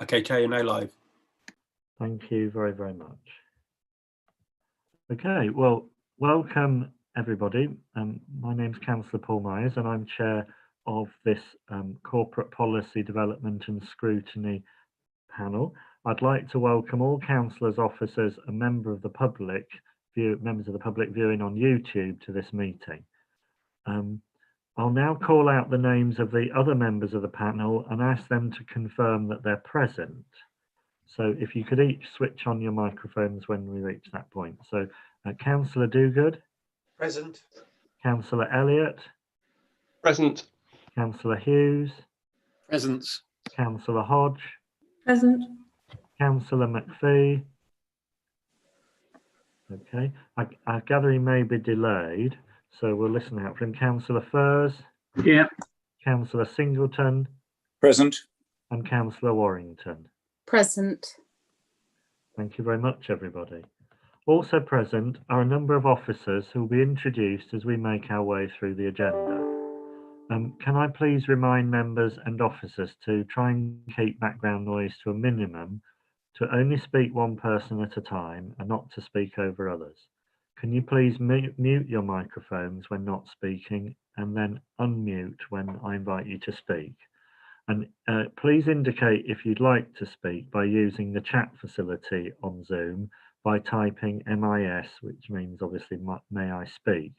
Okay, Chair, you're now live. Thank you very, very much. Okay, well, welcome everybody. My name's Councillor Paul Myers and I'm Chair of this Corporate Policy Development and Scrutiny panel. I'd like to welcome all councillors, officers and members of the public viewing on YouTube to this meeting. I'll now call out the names of the other members of the panel and ask them to confirm that they're present. So if you could each switch on your microphones when we reach that point. So Councillor Dogood. Present. Councillor Elliott. Present. Councillor Hughes. Present. Councillor Hodge. Present. Councillor McPhee. Okay, I gather he may be delayed, so we'll listen out for him. Councillor Furs. Yeah. Councillor Singleton. Present. And Councillor Warrington. Present. Thank you very much, everybody. Also present are a number of officers who will be introduced as we make our way through the agenda. Can I please remind members and officers to try and keep background noise to a minimum, to only speak one person at a time and not to speak over others. Can you please mute your microphones when not speaking and then unmute when I invite you to speak? And please indicate if you'd like to speak by using the chat facility on Zoom by typing MIS, which means obviously may I speak,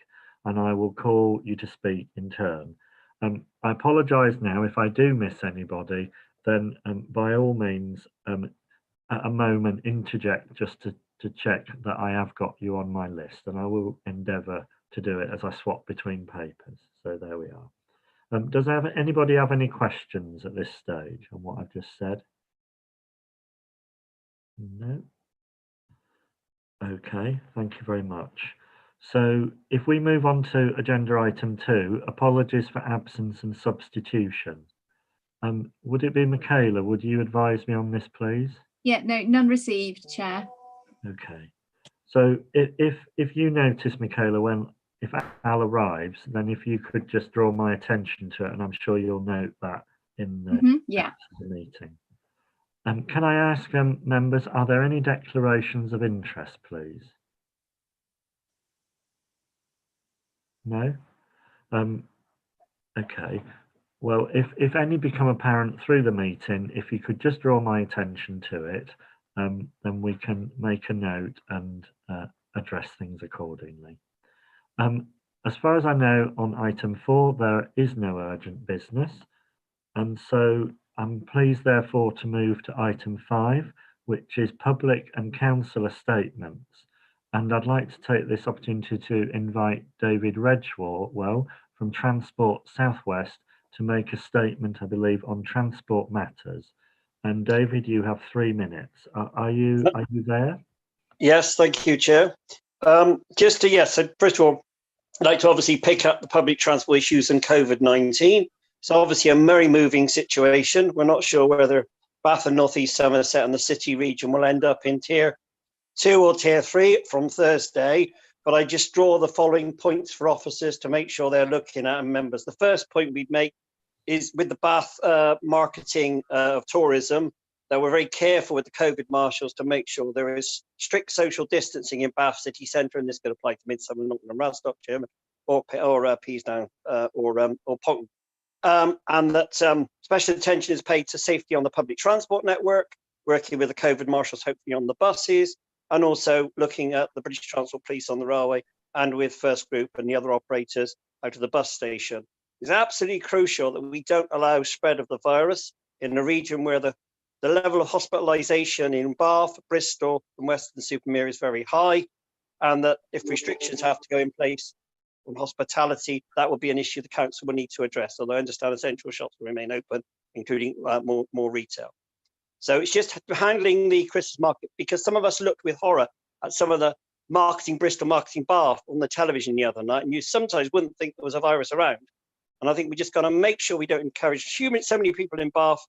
and I will call you to speak in turn. I apologise now if I do miss anybody, then by all means, at a moment interject just to check that I have got you on my list, and I will endeavour to do it as I swap between papers. So there we are. Does anybody have any questions at this stage on what I've just said? No? Okay, thank you very much. So if we move on to agenda item 2, apologies for absence and substitution. Would it be Michaela, would you advise me on this, please? Yeah, no, none received, Chair. Okay. So if you notice, Michaela, if Al arrives, then if you could just draw my attention to it, and I'm sure you'll note that in the, the meeting. Can I ask members, are there any declarations of interest, please? No? Okay. Well, if any become apparent through the meeting, if you could just draw my attention to it, then we can make a note and address things accordingly. As far as I know, on item 4, there is no urgent business. And so I'm pleased, therefore, to move to item 5, which is public and councillor statements. And I'd like to take this opportunity to invite David Redgewell from Transport Southwest to make a statement, I believe, on transport matters. And David, you have 3 minutes. Are you there? Yes, thank you, Chair. So first of all, I'd like to obviously pick up the public transport issues and COVID-19. So obviously a very moving situation. We're not sure whether Bath and North East Somerset and the city region will end up in tier 2 or tier 3 from Thursday. But I just draw the following points for officers to make sure they're looking at, and members. The first point we'd make is with the Bath marketing of tourism, that we're very careful with the COVID marshals to make sure there is strict social distancing in Bath city centre, and this could apply to Midsummer, Norton and Radstock, German, or Peasdown or Ponton. And that special attention is paid to safety on the public transport network, working with the COVID marshals hopefully on the buses, and also looking at the British Transport Police on the railway and with First Group and the other operators out of the bus station. It's absolutely crucial that we don't allow spread of the virus in a region where the level of hospitalisation in Bath, Bristol and Western-super-Mare is very high, and that if restrictions have to go in place on hospitality, that will be an issue the council will need to address, although I understand essential shops will remain open, including more retail. So it's just handling the Christmas market, because some of us looked with horror at some of the marketing Bristol, marketing Bath on the television the other night, and you sometimes wouldn't think there was a virus around. And I think we just got to make sure we don't encourage so many people in Bath,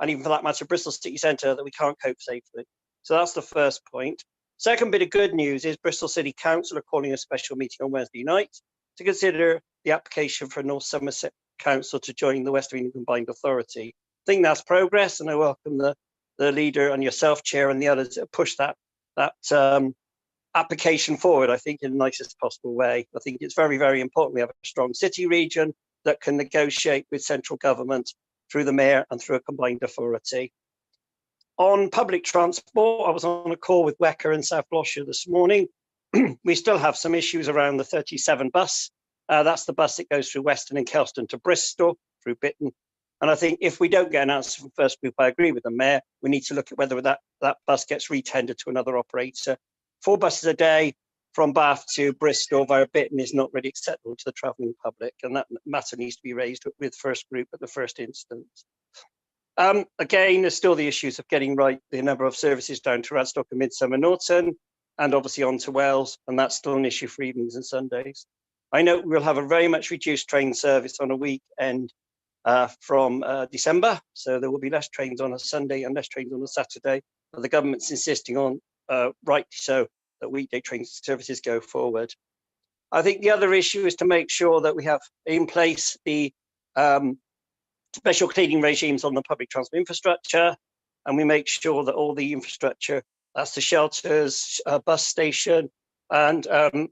and even for that matter, Bristol city centre, that we can't cope safely. So that's the first point. Second bit of good news is Bristol City Council are calling a special meeting on Wednesday night to consider the application for North Somerset Council to join the West of England Combined Authority. I think that's progress, and I welcome the the leader and yourself, Chair, and the others that push that application forward, I think, in the nicest possible way. I think it's very, very important we have a strong city region that can negotiate with central government through the mayor and through a combined authority. On public transport, I was on a call with Wecker and South Gloucestershire this morning. We still have some issues around the 37 bus. That's the bus that goes through Weston and Kelston to Bristol, through Bitton. And I think if we don't get an answer from First Group, I agree with the mayor, we need to look at whether that bus gets retendered to another operator. 4 buses a day from Bath to Bristol via Bitton is not really acceptable to the travelling public, and that matter needs to be raised with First Group at the first instance. Again, there's still the issues of getting right the number of services down to Radstock and Midsummer Norton, and obviously on to Wells, and that's still an issue for evenings and Sundays. I know we'll have a very much reduced train service on a weekend from December, so there will be less trains on a Sunday and less trains on a Saturday, but the government's insisting on, rightly so, that weekday train services go forward. I think the other issue is to make sure that we have in place the special cleaning regimes on the public transport infrastructure, and we make sure that all the infrastructure, that's the shelters, bus station, and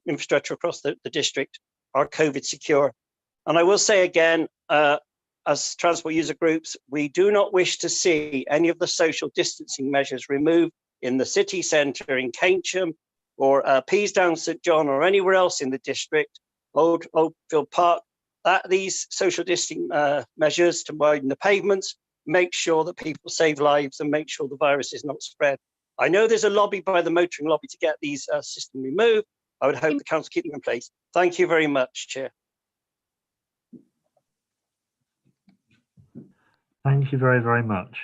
infrastructure across the district, are COVID secure. And I will say again, as transport user groups, we do not wish to see any of the social distancing measures removed in the city centre in Keynsham or Peasdown, St John, or anywhere else in the district, Oldfield Park. These social distancing measures to widen the pavements, make sure that people save lives and make sure the virus is not spread. I know there's a lobby by the motoring lobby to get these systems removed. I would hope the council keep them in place. Thank you very much, Chair. Thank you very, very much.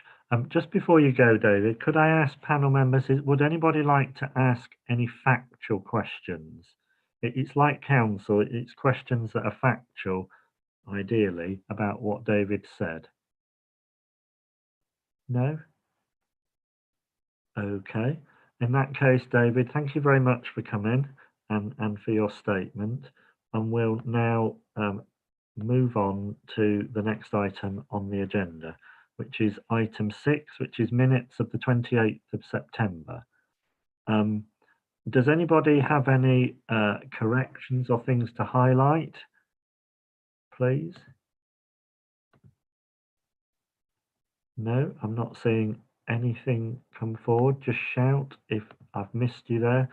Just before you go, David, could I ask panel members, would anybody like to ask any factual questions? It's like council, it's questions that are factual, ideally, about what David said. No? Okay. In that case, David, thank you very much for coming and for your statement. And we'll now move on to the next item on the agenda, which is item 6, which is minutes of the 28th of September. Does anybody have any corrections or things to highlight, please? No, I'm not seeing anything come forward. Just shout if I've missed you there.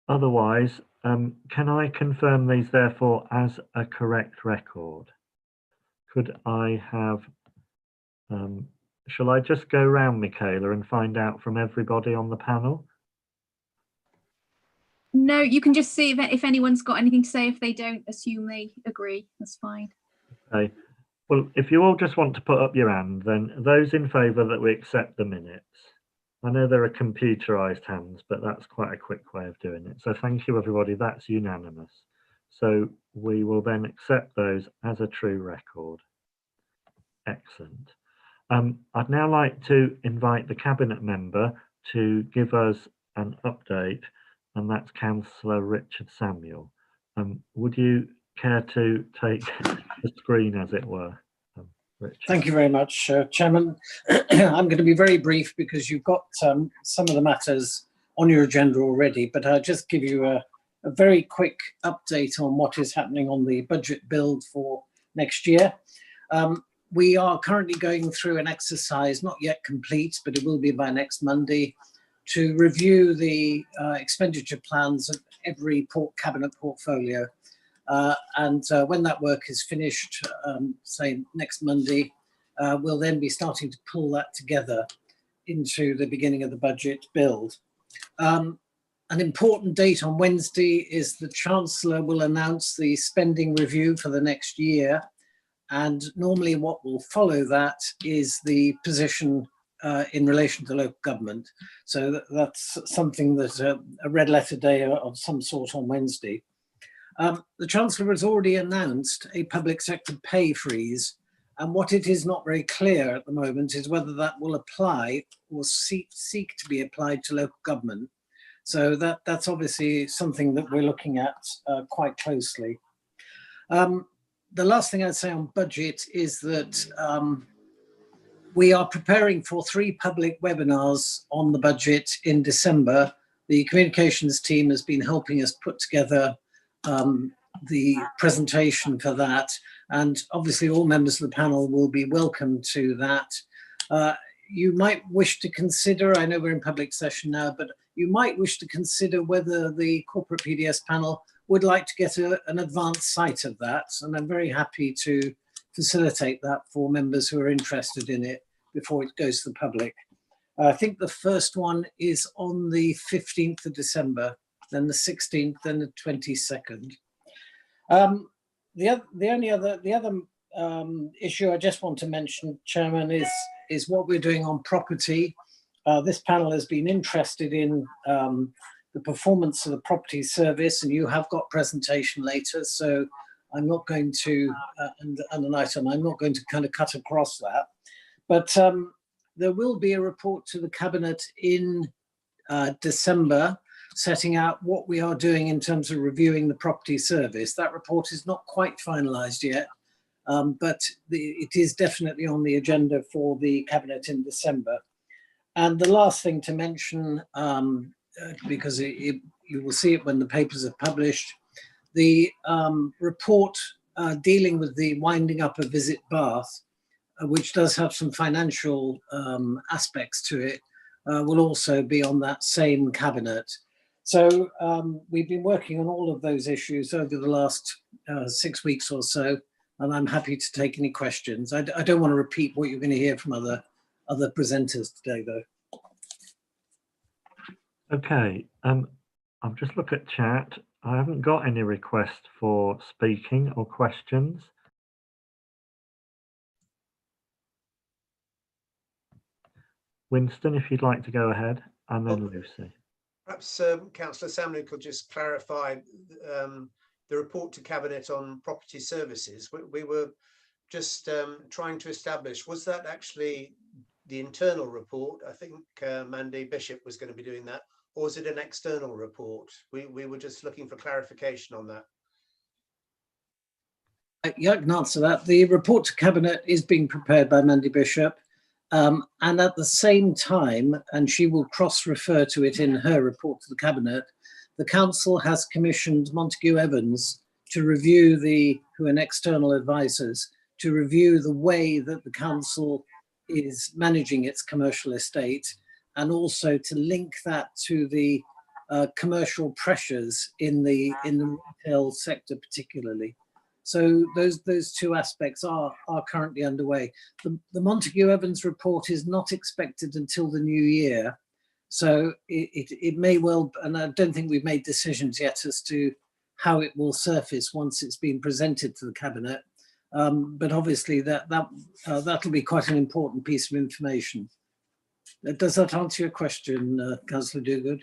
Otherwise, can I confirm these therefore as a correct record? Could I have, shall I just go round, Michaela, and find out from everybody on the panel? No, you can just see if anyone's got anything to say. If they don't, assume they agree. That's fine. Okay. Well, if you all just want to put up your hand, then those in favour that we accept the minutes. I know there are computerised hands, but that's quite a quick way of doing it. So thank you, everybody. That's unanimous. So we will then accept those as a true record. Excellent. I'd now like to invite the Cabinet member to give us an update, and that's Councillor Richard Samuel. Would you care to take the screen, as it were? Richard. Thank you very much, Chairman. I'm going to be very brief because you've got some of the matters on your agenda already, but I'll just give you a very quick update on what is happening on the budget build for next year. We are currently going through an exercise, not yet complete, but it will be by next Monday, to review the expenditure plans of every cabinet portfolio. When that work is finished, say next Monday, we'll then be starting to pull that together into the beginning of the budget build. An important date on Wednesday is the Chancellor will announce the spending review for the next year. And normally what will follow that is the position in relation to local government. So that's something that a red letter day of some sort on Wednesday. The Chancellor has already announced a public sector pay freeze, and what it is not very clear at the moment is whether that will apply or seek to be applied to local government. So that's obviously something that we're looking at quite closely. The last thing I'd say on budget is that We are preparing for 3 public webinars on the budget in December. The communications team has been helping us put together the presentation for that, and obviously all members of the panel will be welcome to that. You might wish to consider, I know we're in public session now, but you might wish to consider whether the corporate PDS panel would like to get an advanced sight of that, and I'm very happy to facilitate that for members who are interested in it before it goes to the public. I think the first one is on the 15th of December, then the 16th, then the 22nd. The other issue I just want to mention, Chairman, is what we're doing on property. This panel has been interested in the performance of the property service, and you have got presentation later, so I'm not going to, and an item, I'm not going to kind of cut across that. But there will be a report to the Cabinet in December, setting out what we are doing in terms of reviewing the property service. That report is not quite finalised yet, but it is definitely on the agenda for the Cabinet in December. And the last thing to mention, because you will see it when the papers are published, the report dealing with the winding up of Visit Bath, which does have some financial aspects to it, will also be on that same Cabinet. So we've been working on all of those issues over the last 6 weeks or so, and I'm happy to take any questions. I don't want to repeat what you're going to hear from other presenters today, though. Okay, I'll just look at chat. I haven't got any requests for speaking or questions. Winston, if you'd like to go ahead, and then Lucy. Perhaps Councillor Samuel could just clarify the report to Cabinet on property services. We were just trying to establish, was that actually the internal report? I think Mandy Bishop was going to be doing that, or was it an external report? We were just looking for clarification on that. Yeah, I can answer that. The report to Cabinet is being prepared by Mandy Bishop. And at the same time, and she will cross-refer to it in her report to the Cabinet, the Council has commissioned Montague Evans to review who are external advisors, to review the way that the Council is managing its commercial estate, and also to link that to the commercial pressures in the retail sector particularly. So those 2 aspects are currently underway. The Montague Evans report is not expected until the new year. So it may well, and I don't think we've made decisions yet as to how it will surface once it's been presented to the Cabinet. But obviously that'll be quite an important piece of information. Does that answer your question, Councillor Dogood?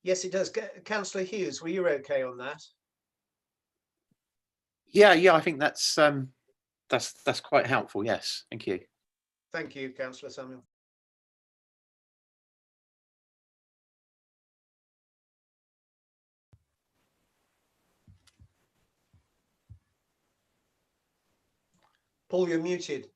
Yes, it does. Councillor Hughes, were you okay on that? Yeah, I think that's quite helpful. Yes, thank you. Thank you, Councillor Samuel. Paul, you're muted.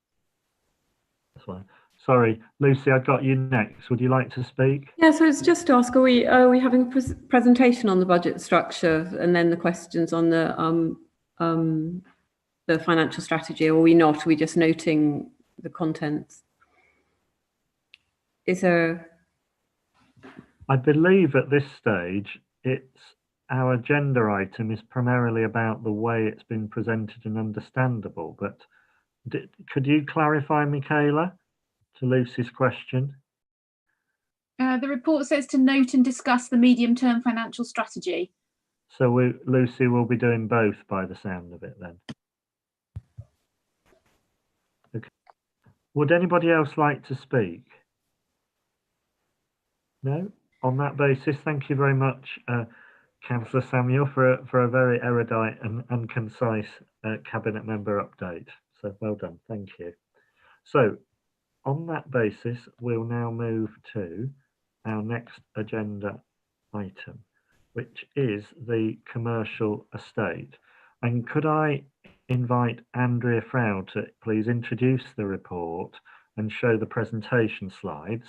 That's fine. Sorry, Lucy, I got you next. Would you like to speak? Yeah, so it's just to ask, are we having a presentation on the budget structure and then the questions on the financial strategy, or are we not? Are we just noting the contents? Is there? I believe at this stage, our agenda item is primarily about the way it's been presented and understandable, but could you clarify, Michaela, to Lucy's question? The report says to note and discuss the medium-term financial strategy. So Lucy will be doing both by the sound of it then. Okay. Would anybody else like to speak? No? On that basis, thank you very much, Councillor Samuel, for a very erudite and concise Cabinet member update. So well done, thank you. So on that basis, we'll now move to our next agenda item, which is the commercial estate. And could I invite Andrea Frau to please introduce the report and show the presentation slides.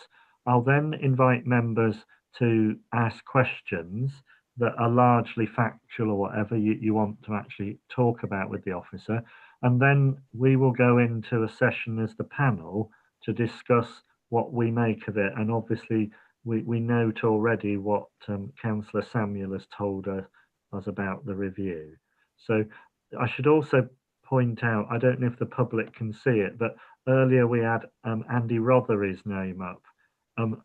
I'll then invite members to ask questions that are largely factual or whatever you want to actually talk about with the officer. And then we will go into a session as the panel to discuss what we make of it. And obviously we note already what Councillor Samuel has told us about the review. So I should also point out, I don't know if the public can see it, but earlier we had Andy Rothery's name up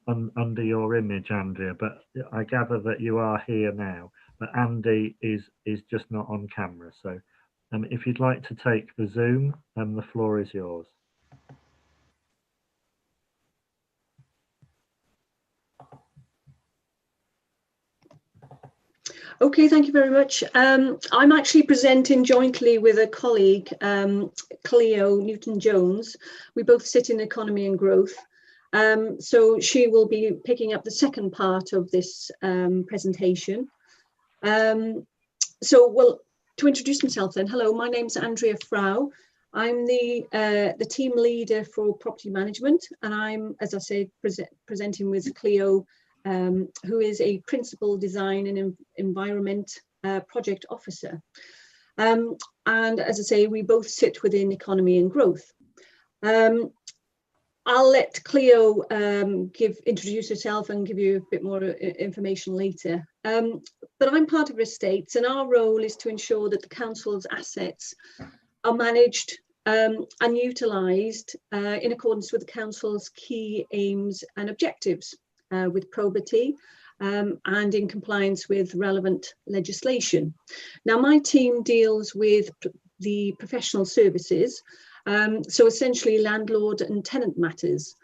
under your image, Andrea, but I gather that you are here now, but Andy is just not on camera. So if you'd like to take the Zoom, the floor is yours. Okay, thank you very much. I'm actually presenting jointly with a colleague, Cleo Newton-Jones. We both sit in Economy and Growth. So she will be picking up the second part of this presentation. Well, to introduce myself then, hello, my name's Andrea Frau. I'm the team leader for property management, and I'm, as I said, presenting with Cleo, who is a principal design and environment project officer. And as I say, we both sit within Economy and Growth. I'll let Cleo introduce herself and give you a bit more information later. But I'm part of Estates, and our role is to ensure that the council's assets are managed and utilised in accordance with the council's key aims and objectives, with probity and in compliance with relevant legislation. Now, my team deals with the professional services, so essentially landlord and tenant matters.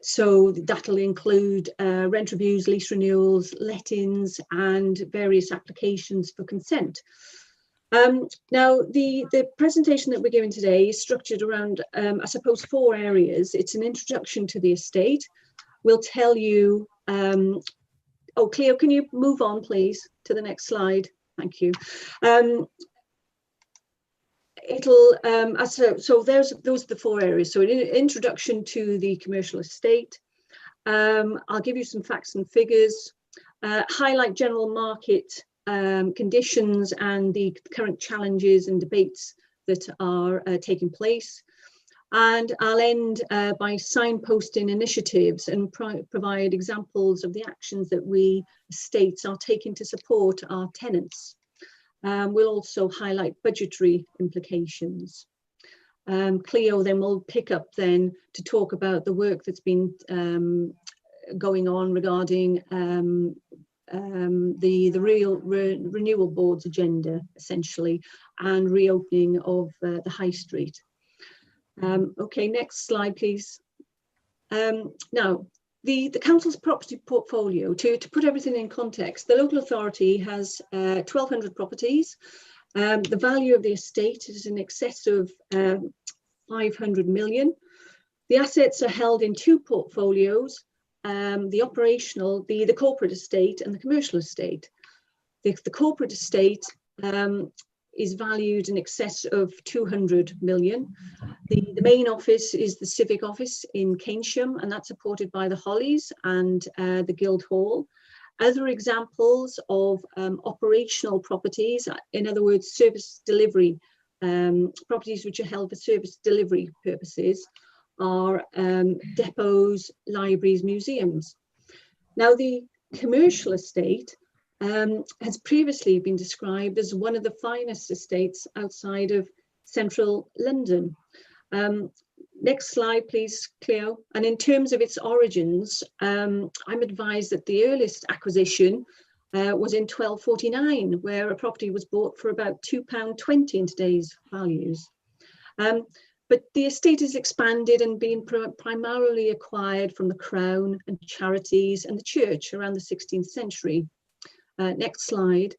So that'll include rent reviews, lease renewals, let-ins, and various applications for consent. Now, the presentation that we're giving today is structured around, I suppose, 4 areas. It's an introduction to the estate. We'll tell you, oh, Cleo, can you move on, please, to the next slide? Thank you. So those are the 4 areas. So an introduction to the commercial estate. I'll give you some facts and figures, highlight general market conditions and the current challenges and debates that are taking place. And I'll end by signposting initiatives and provide examples of the actions that we estates are taking to support our tenants. We'll also highlight budgetary implications. Cleo then will pick up then to talk about the work that's been going on regarding the renewal board's agenda, essentially, and reopening of the high street. Okay, next slide, please. Now, the council's property portfolio, to put everything in context, the local authority has 1,200 properties. The value of the estate is in excess of 500 million. The assets are held in 2 portfolios, the operational, the corporate estate and the commercial estate. The corporate estate is valued in excess of 200 million. The main office is the Civic Office in Keynsham, and that's supported by the Hollies and the Guildhall. Other examples of operational properties, in other words, service delivery, properties which are held for service delivery purposes, are depots, libraries, museums. Now, the commercial estate has previously been described as one of the finest estates outside of central London. Next slide, please, Cleo. And in terms of its origins, I'm advised that the earliest acquisition was in 1249, where a property was bought for about £2.20 in today's values. But the estate has expanded and been primarily acquired from the Crown and charities and the church around the 16th century. Next slide.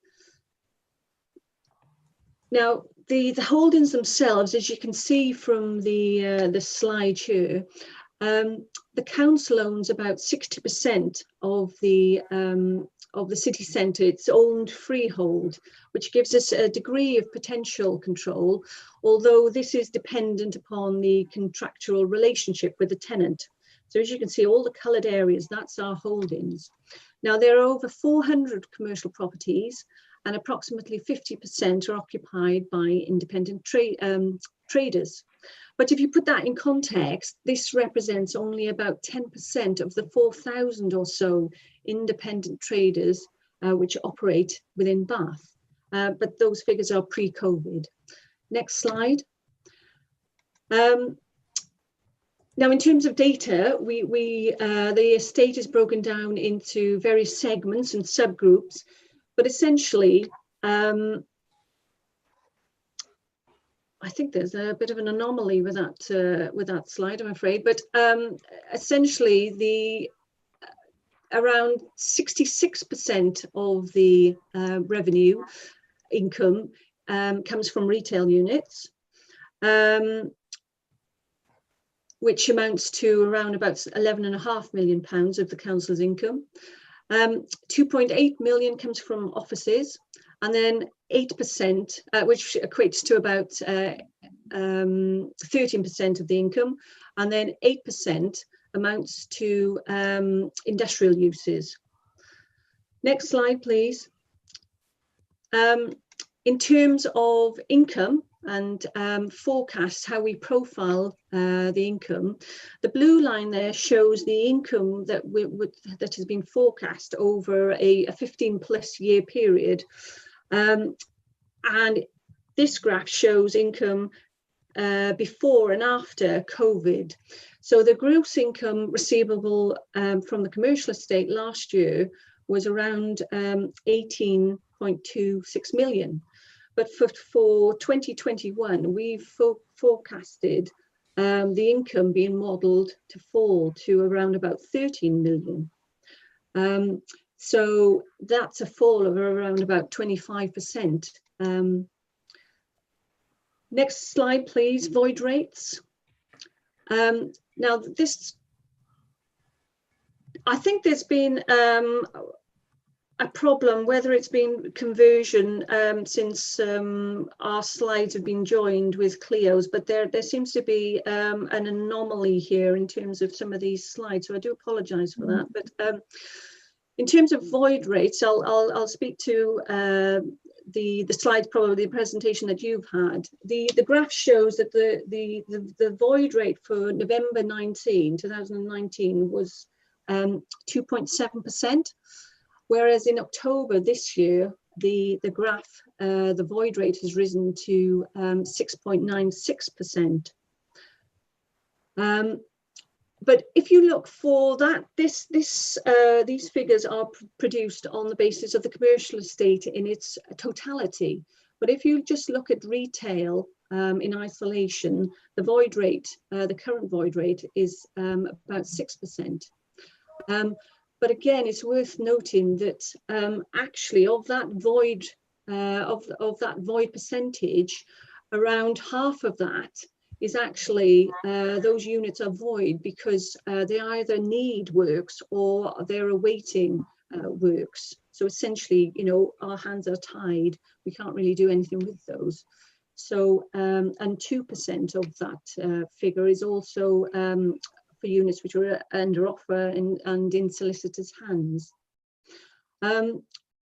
Now, the holdings themselves, as you can see from the slide here, the council owns about 60% of the the city centre, it's owned freehold, which gives us a degree of potential control, although this is dependent upon the contractual relationship with the tenant. So as you can see, all the coloured areas, that's our holdings. Now, there are over 400 commercial properties, and approximately 50% are occupied by independent traders. But if you put that in context, this represents only about 10% of the 4,000 or so independent traders which operate within Bath. But those figures are pre-COVID. Next slide. Now, in terms of data, the estate is broken down into various segments and subgroups, but essentially, I think there's a bit of an anomaly with that slide, I'm afraid. But essentially, around 66% of the revenue income comes from retail units, which amounts to around about £11.5 million of the council's income. 2.8 million comes from offices, and then 8%, which equates to about 13% of the income, and then 8% amounts to industrial uses. Next slide, please. In terms of income and forecasts, how we profile the income, the blue line there shows the income that has been forecast over a 15+ year period. And this graph shows income before and after COVID. So the gross income receivable from the commercial estate last year was around 18.26 million. But for 2021, we've forecasted the income being modelled to fall to around about 13 million. So that's a fall of around about 25%. Next slide, please. Void rates. Now, I think there's been a problem, whether it's been conversion since our slides have been joined with Clio's, but there seems to be an anomaly here in terms of some of these slides. So I do apologise for that. But in terms of void rates, I'll speak to the slides, probably the presentation that you've had. The graph shows that the void rate for November 2019 was 2.7%, whereas in October this year, the graph, the void rate has risen to 6.96%. But if you look for that, these figures are produced on the basis of the commercial estate in its totality. But if you just look at retail in isolation, the void rate, the current void rate is about 6%. But again, it's worth noting that actually of that void percentage, around half of that is actually those units are void because they either need works or they're awaiting works. So essentially, you know, our hands are tied. We can't really do anything with those. So, and 2% of that figure is also for units which are under offer and in solicitors' hands.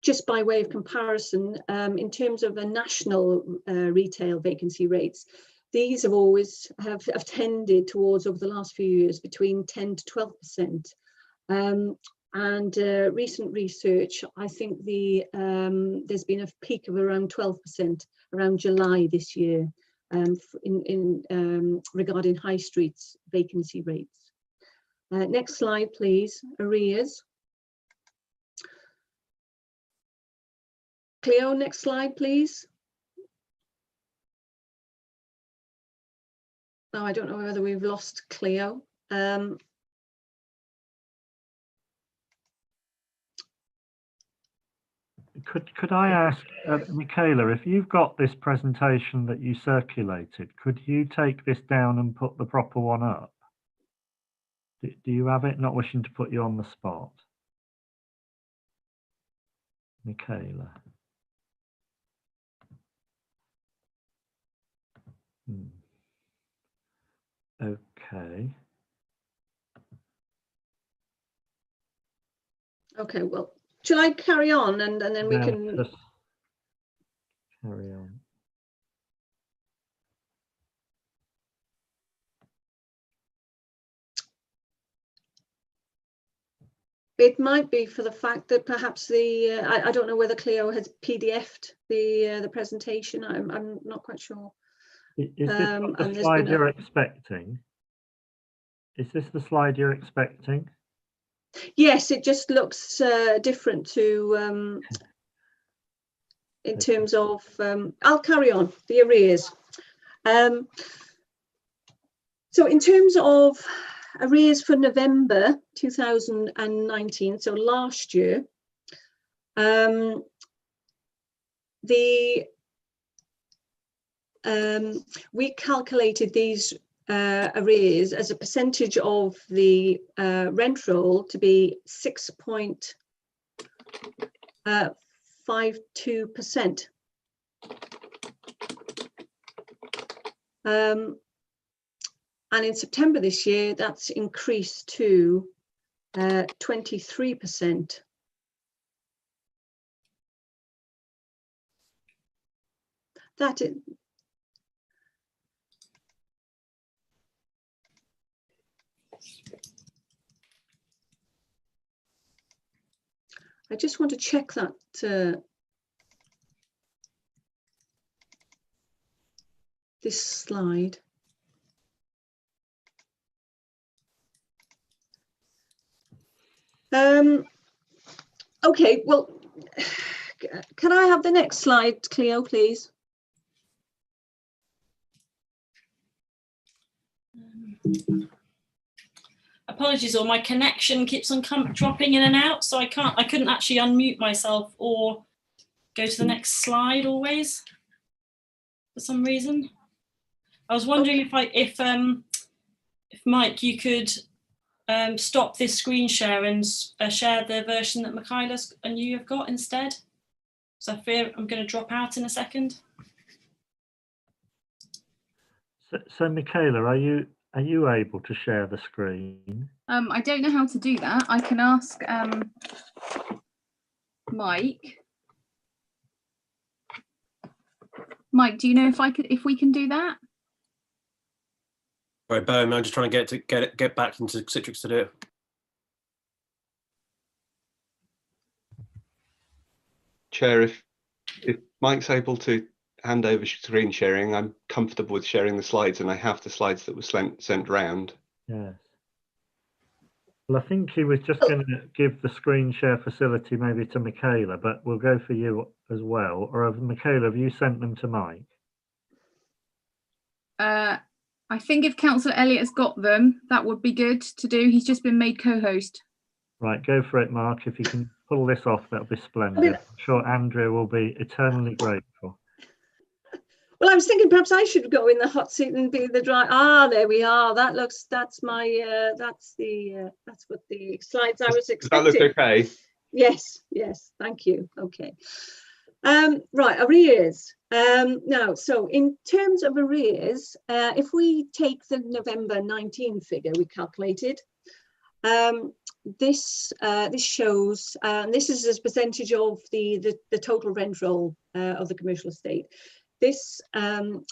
Just by way of comparison, in terms of a national retail vacancy rates, these have always have tended towards, over the last few years, between 10 to 12%. And recent research, I think there's been a peak of around 12% around July this year regarding high streets vacancy rates. Next slide, please. Arrears. Cleo, next slide, please. Oh, I don't know whether we've lost Cleo. Could I ask, Michaela, if you've got this presentation that you circulated, could you take this down and put the proper one up? Do you have it? Not wishing to put you on the spot. Michaela. Okay. Okay, well, shall I carry on and then we Yeah, can... just carry on. It might be for the fact that perhaps the I don't know whether Cleo has PDF'd the presentation. I'm not quite sure. Is this and the there's slide been you're expecting? Is this the slide you're expecting? Yes, it just looks different to in terms of I'll carry on the arrears. So in terms of arrears for November 2019, so last year, we calculated these arrears as a percentage of the rent roll to be 6.52%. And in September this year, that's increased to 23%. That is, I just want to check that this slide. Okay, well, can I have the next slide, Cleo, please? Apologies, all my connection keeps on dropping in and out, so I couldn't actually unmute myself or go to the next slide always for some reason. I was wondering if Mike, you could stop this screen share and share the version that Michaela's and you have got instead. So I fear I'm going to drop out in a second. So Michaela, are you able to share the screen? I don't know how to do that. I can ask Mike. Mike, do you know if we can do that? Sorry, Bo, I'm just trying to get back into Citrix to do it. Chair, if Mike's able to hand over screen sharing, I'm comfortable with sharing the slides, and I have the slides that were sent round. Yes. Well, I think he was just going to give the screen share facility maybe to Michaela, but we'll go for you as well. Or Michaela, have you sent them to Mike? I think if Councillor Elliott has got them, that would be good to do. He's just been made co-host. Right, go for it, Mark. If you can pull this off, that'll be splendid. I'm sure Andrea will be eternally grateful. Well, I was thinking perhaps I should go in the hot seat and be the dry. Ah, there we are. That's my that's what the slides I was expecting. Does that look okay? Yes, thank you. Okay. Right, arrears. Now, so in terms of arrears, if we take the November 19 figure we calculated, this shows, this is as percentage of the total rent roll of the commercial estate. This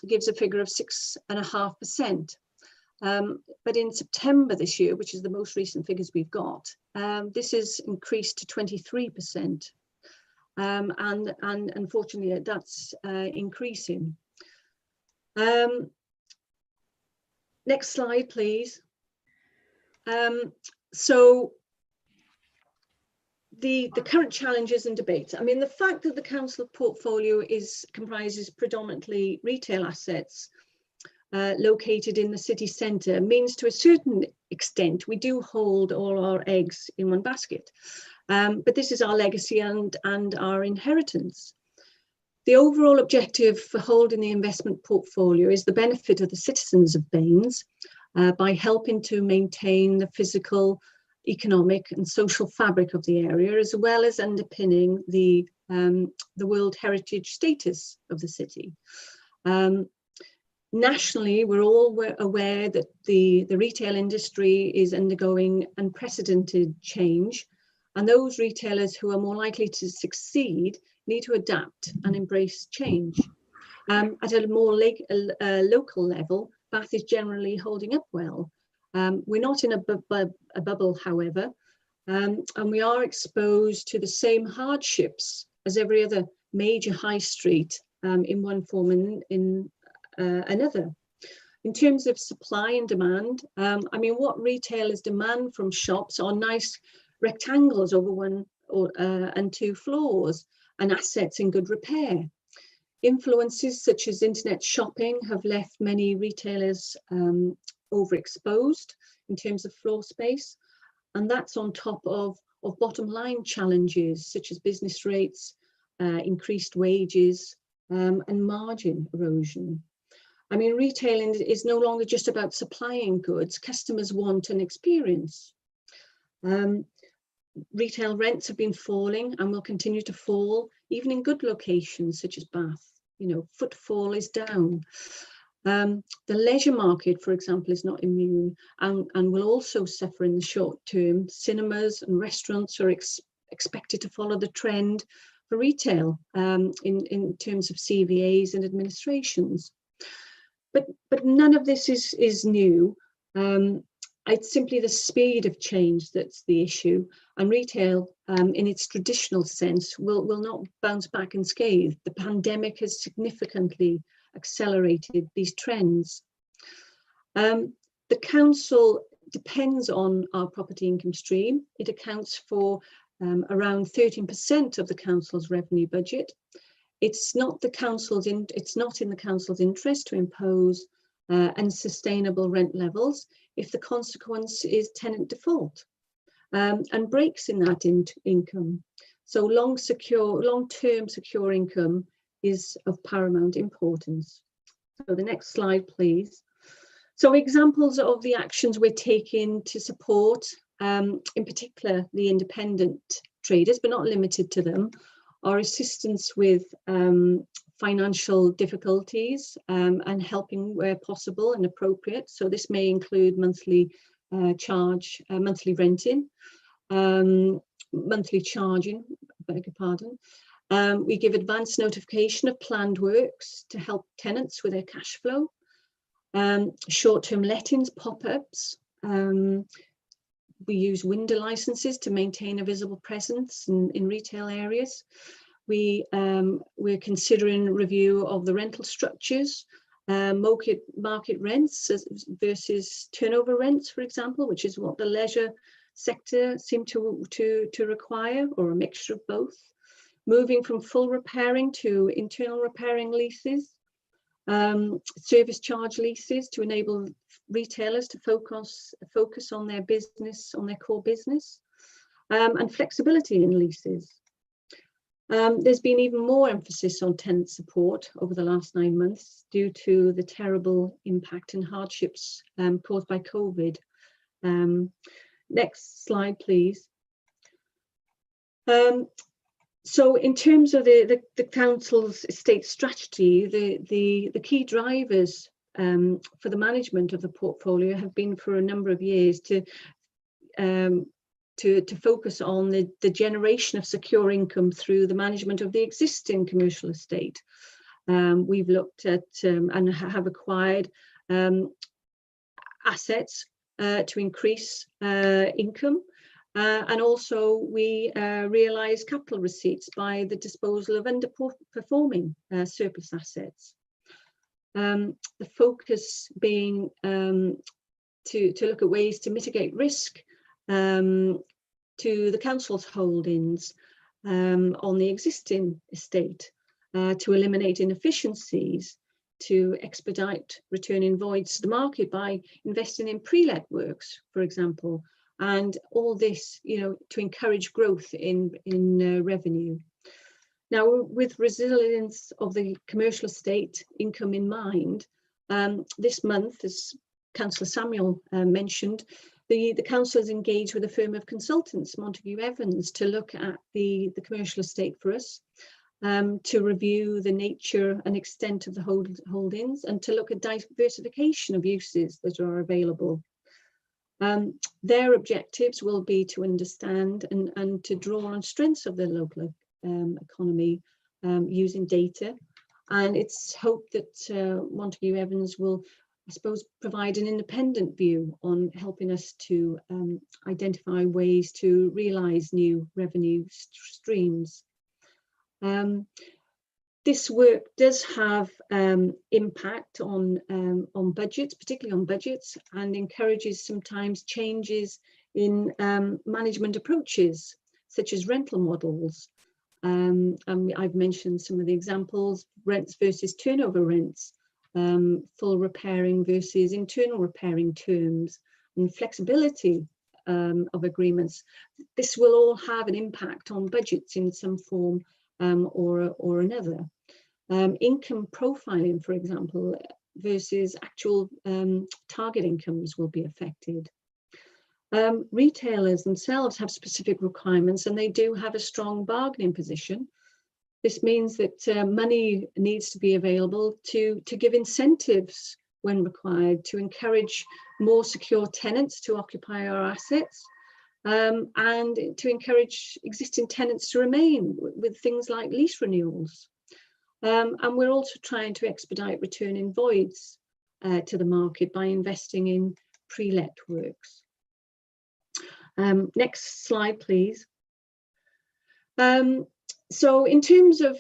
gives a figure of 6.5%. But in September this year, which is the most recent figures we've got, this is increased to 23%. And unfortunately, that's increasing. Next slide, please. So the current challenges and debates. I mean, the fact that the council portfolio comprises predominantly retail assets located in the city centre means to a certain extent we do hold all our eggs in one basket. But this is our legacy and our inheritance. The overall objective for holding the investment portfolio is the benefit of the citizens of Baines by helping to maintain the physical economic and social fabric of the area, as well as underpinning the World Heritage status of the city. Nationally, we're all aware that the retail industry is undergoing unprecedented change, and those retailers who are more likely to succeed need to adapt and embrace change. At a more local level, Bath is generally holding up well. We're not in a bubble, however, and we are exposed to the same hardships as every other major high street in one form and in another. In terms of supply and demand, I mean, what retailers demand from shops are nice rectangles over one and two floors and assets in good repair. Influences such as internet shopping have left many retailers overexposed in terms of floor space, and that's on top of bottom line challenges such as business rates, increased wages, and margin erosion. I mean, retailing is no longer just about supplying goods. Customers want an experience. Retail rents have been falling and will continue to fall, even in good locations such as Bath. You know, footfall is down. The leisure market, for example, is not immune and will also suffer in the short term. Cinemas and restaurants are expected to follow the trend for retail in terms of CVAs and administrations. But none of this is new. It's simply the speed of change that's the issue, and retail in its traditional sense will not bounce back unscathed. The pandemic has significantly accelerated these trends. The council depends on our property income stream. It accounts for around 13% of the council's revenue budget. It's not in the council's interest to impose unsustainable rent levels if the consequence is tenant default and breaks in that income. So long-term secure income is of paramount importance. So the next slide, please. So examples of the actions we're taking to support, in particular, the independent traders, but not limited to them, are assistance with financial difficulties and helping where possible and appropriate. So this may include monthly renting, monthly charging, beg your pardon. We give advance notification of planned works to help tenants with their cash flow. Short-term lettings, pop-ups. We use window licenses to maintain a visible presence in retail areas. We're considering review of the rental structures, market rents versus turnover rents, for example, which is what the leisure sector seem to require, or a mixture of both. Moving from full repairing to internal repairing leases, service charge leases to enable retailers to focus on their business, on their core business, and flexibility in leases. There's been even more emphasis on tenant support over the last 9 months due to the terrible impact and hardships caused by COVID. Next slide, please. So in terms of the council's estate strategy, the key drivers for the management of the portfolio have been for a number of years to focus on the generation of secure income through the management of the existing commercial estate. We've looked at and have acquired assets to increase income. And also we realise capital receipts by the disposal of underperforming surplus assets. The focus being to look at ways to mitigate risk to the council's holdings on the existing estate, to eliminate inefficiencies, to expedite returning voids to the market by investing in pre-let works, for example. And all this, you know, to encourage growth in revenue. Now, with resilience of the commercial estate income in mind, this month, as Councillor Samuel mentioned, The council has engaged with a firm of consultants, Montague Evans, to look at the commercial estate for us, to review the nature and extent of the holdings, and to look at diversification of uses that are available. Their objectives will be to understand and to draw on strengths of the local economy using data. And it's hoped that Montague Evans will, I suppose, provide an independent view on helping us to identify ways to realise new revenue streams. This work does have impact on budgets, particularly on budgets, and encourages sometimes changes in management approaches, such as rental models. And I've mentioned some of the examples: rents versus turnover rents, full repairing versus internal repairing terms, and flexibility of agreements. This will all have an impact on budgets in some form or another. Income profiling, for example, versus actual target incomes will be affected. Retailers themselves have specific requirements, and they do have a strong bargaining position. This means that money needs to be available to give incentives when required, to encourage more secure tenants to occupy our assets, and to encourage existing tenants to remain with things like lease renewals. And we're also trying to expedite return in voids to the market by investing in pre-let works. Next slide, please. So in terms of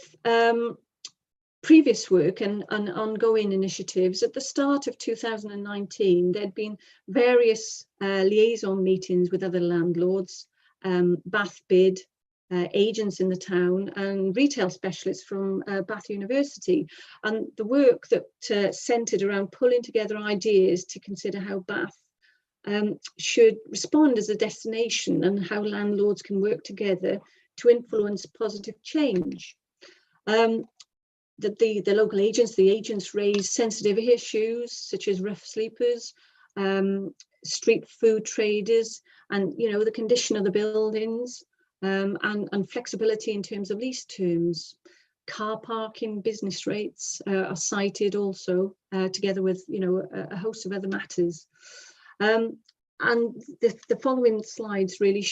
previous work and ongoing initiatives, at the start of 2019, there'd been various liaison meetings with other landlords, Bath Bid, agents in the town, and retail specialists from Bath University. And the work that centred around pulling together ideas to consider how Bath should respond as a destination, and how landlords can work together to influence positive change. The local agents, the agents raised sensitive issues such as rough sleepers, street food traders, and the condition of the buildings, and flexibility in terms of lease terms. Car parking, business rates are cited also, together with a host of other matters. And the following slides really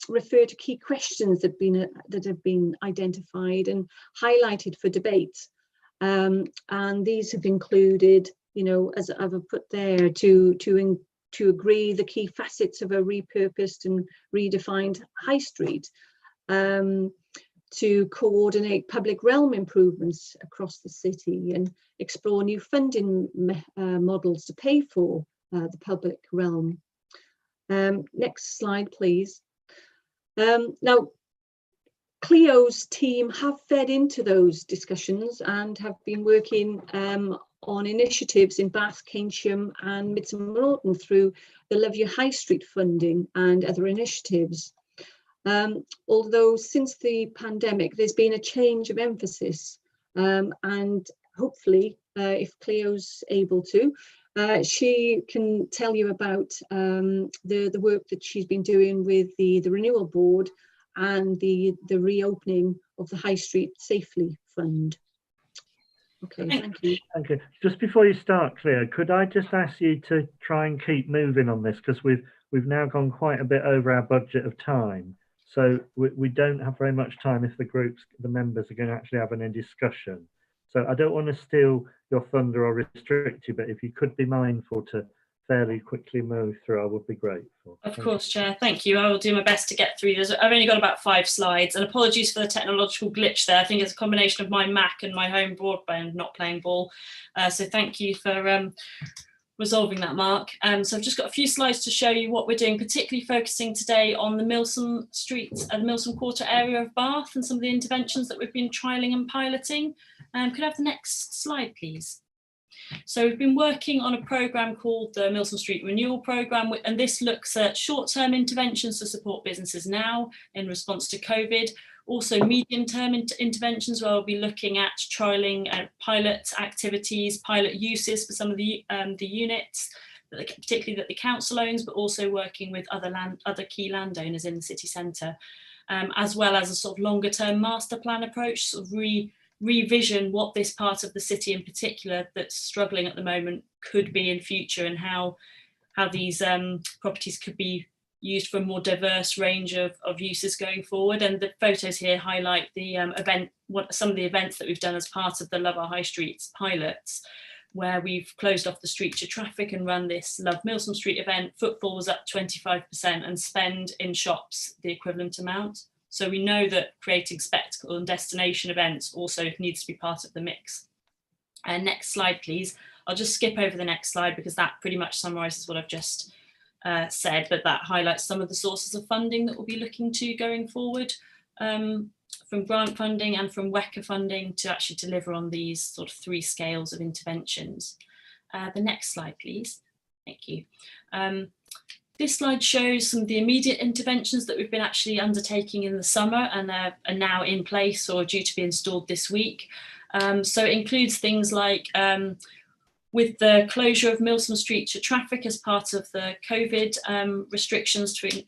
refer to key questions that have been identified and highlighted for debate. And these have included, as I've put there, to agree the key facets of a repurposed and redefined high street, to coordinate public realm improvements across the city and explore new funding models to pay for the public realm. Next slide, please. Now, Cleo's team have fed into those discussions and have been working on initiatives in Bath, Keynsham and Midsomer Norton through the Love Your High Street funding and other initiatives. Although since the pandemic, there's been a change of emphasis, and hopefully, if Cleo's able to, she can tell you about the work that she's been doing with the Renewal Board and the reopening of the High Street Safely Fund. Okay, thank you. Thank you. Just before you start, Cleo, could I just ask you to try and keep moving on this, because we've now gone quite a bit over our budget of time. So we don't have very much time if the members are going to actually have any discussion. So I don't want to steal your thunder or restrict you, but if you could be mindful to fairly quickly move through, I would be grateful. Of course, Chair. Thank you. I will do my best to get through this. I've only got about 5 slides, and apologies for the technological glitch there. I think it's a combination of my Mac and my home broadband not playing ball. So thank you for resolving that, Mark. So I've just got a few slides to show you what we're doing, particularly focusing today on the Milsom Street and Milsom Quarter area of Bath and some of the interventions that we've been trialling and piloting. Could I have the next slide, please? So we've been working on a programme called the Milsom Street Renewal Programme, and this looks at short-term interventions to support businesses now in response to COVID. Also medium-term interventions where we'll be looking at trialling pilot activities, pilot uses for some of the units, particularly that the council owns, but also working with other key landowners in the city centre, as well as a sort of longer term master plan approach, sort of revision what this part of the city in particular that's struggling at the moment could be in future, and how these properties could be used for a more diverse range of uses going forward. And the photos here highlight the some of the events that we've done as part of the Love Our High Streets pilots, where we've closed off the street to traffic and run this Love Milsom Street event. Footfall was up 25% and spend in shops the equivalent amount. So we know that creating spectacle and destination events also needs to be part of the mix. Next slide, please. I'll just skip over the next slide because that pretty much summarises what I've just said, but that highlights some of the sources of funding that we'll be looking to going forward, from grant funding and from WECA funding to actually deliver on these sort of 3 scales of interventions. The next slide, please. Thank you. This slide shows some of the immediate interventions that we've been actually undertaking in the summer and are now in place or due to be installed this week. So it includes things like with the closure of Milsom Street to traffic as part of the COVID restrictions to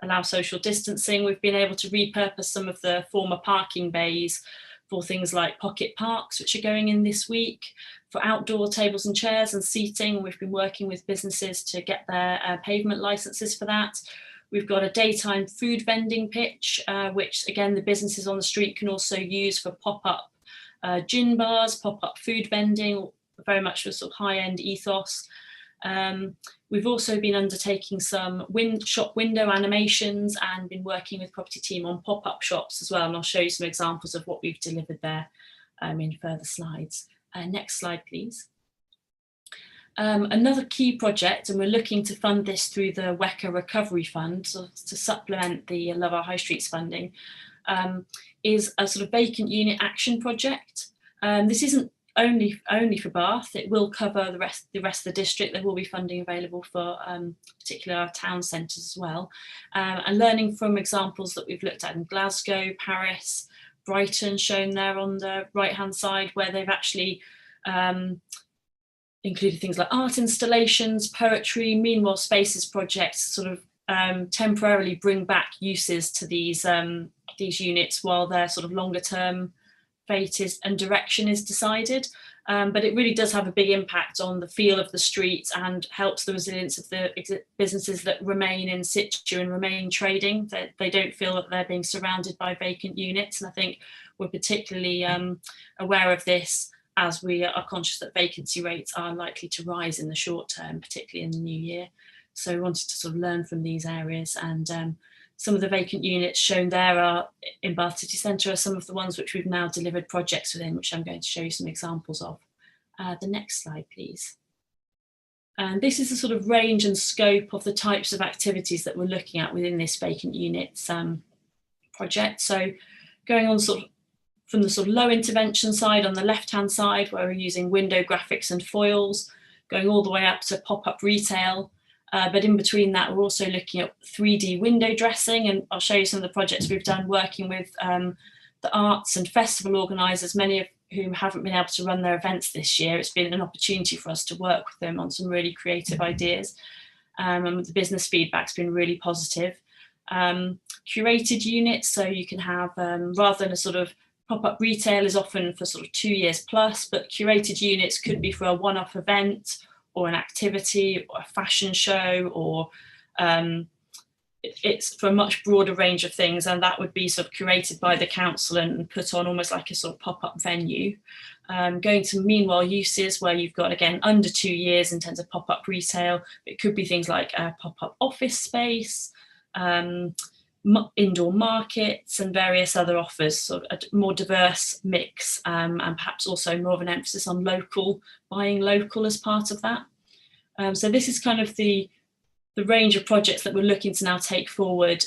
allow social distancing, we've been able to repurpose some of the former parking bays for things like pocket parks, which are going in this week, for outdoor tables and chairs and seating. We've been working with businesses to get their pavement licenses for that. We've got a daytime food vending pitch, which again, the businesses on the street can also use for pop-up gin bars, pop-up food vending, very much with sort of high-end ethos. We've also been undertaking some shop window animations and been working with property team on pop-up shops as well. And I'll show you some examples of what we've delivered there in further slides. Next slide, please. Another key project, and we're looking to fund this through the WECA Recovery Fund, so to supplement the Love Our High Streets funding, is a sort of vacant unit action project. This isn't only for Bath. It will cover the rest of the district. There will be funding available for particular town centres as well, and learning from examples that we've looked at in Glasgow, Paris, Brighton, shown there on the right hand side, where they've actually included things like art installations, poetry, meanwhile spaces projects, sort of temporarily bring back uses to these units while their sort of longer term fate is and direction is decided. But it really does have a big impact on the feel of the streets and helps the resilience of the businesses that remain in situ and remain trading. That they don't feel that they're being surrounded by vacant units. And I think we're particularly aware of this as we are conscious that vacancy rates are likely to rise in the short term, particularly in the new year. So we wanted to sort of learn from these areas, and some of the vacant units shown there are in Bath City Centre are some of the ones which we've now delivered projects within, which I'm going to show you some examples of. The next slide, please. And this is the sort of range and scope of the types of activities that we're looking at within this vacant units project. So going on sort of from the sort of low intervention side on the left-hand side, where we're using window graphics and foils, going all the way up to pop-up retail. But in between that, we're also looking at 3D window dressing, and I'll show you some of the projects we've done working with the arts and festival organisers, many of whom haven't been able to run their events this year. It's been an opportunity for us to work with them on some really creative ideas, and the business feedback's been really positive. Curated units, so you can have, rather than a sort of pop-up retail is often for sort of 2 years plus, but curated units could be for a one-off event or an activity or a fashion show, or it's for a much broader range of things, and that would be sort of curated by the council and put on almost like a sort of pop-up venue. Going to meanwhile uses where you've got, again, under 2 years in terms of pop-up retail. It could be things like a pop-up office space, indoor markets and various other offers, sort of a more diverse mix, and perhaps also more of an emphasis on buying local as part of that. So this is kind of the range of projects that we're looking to now take forward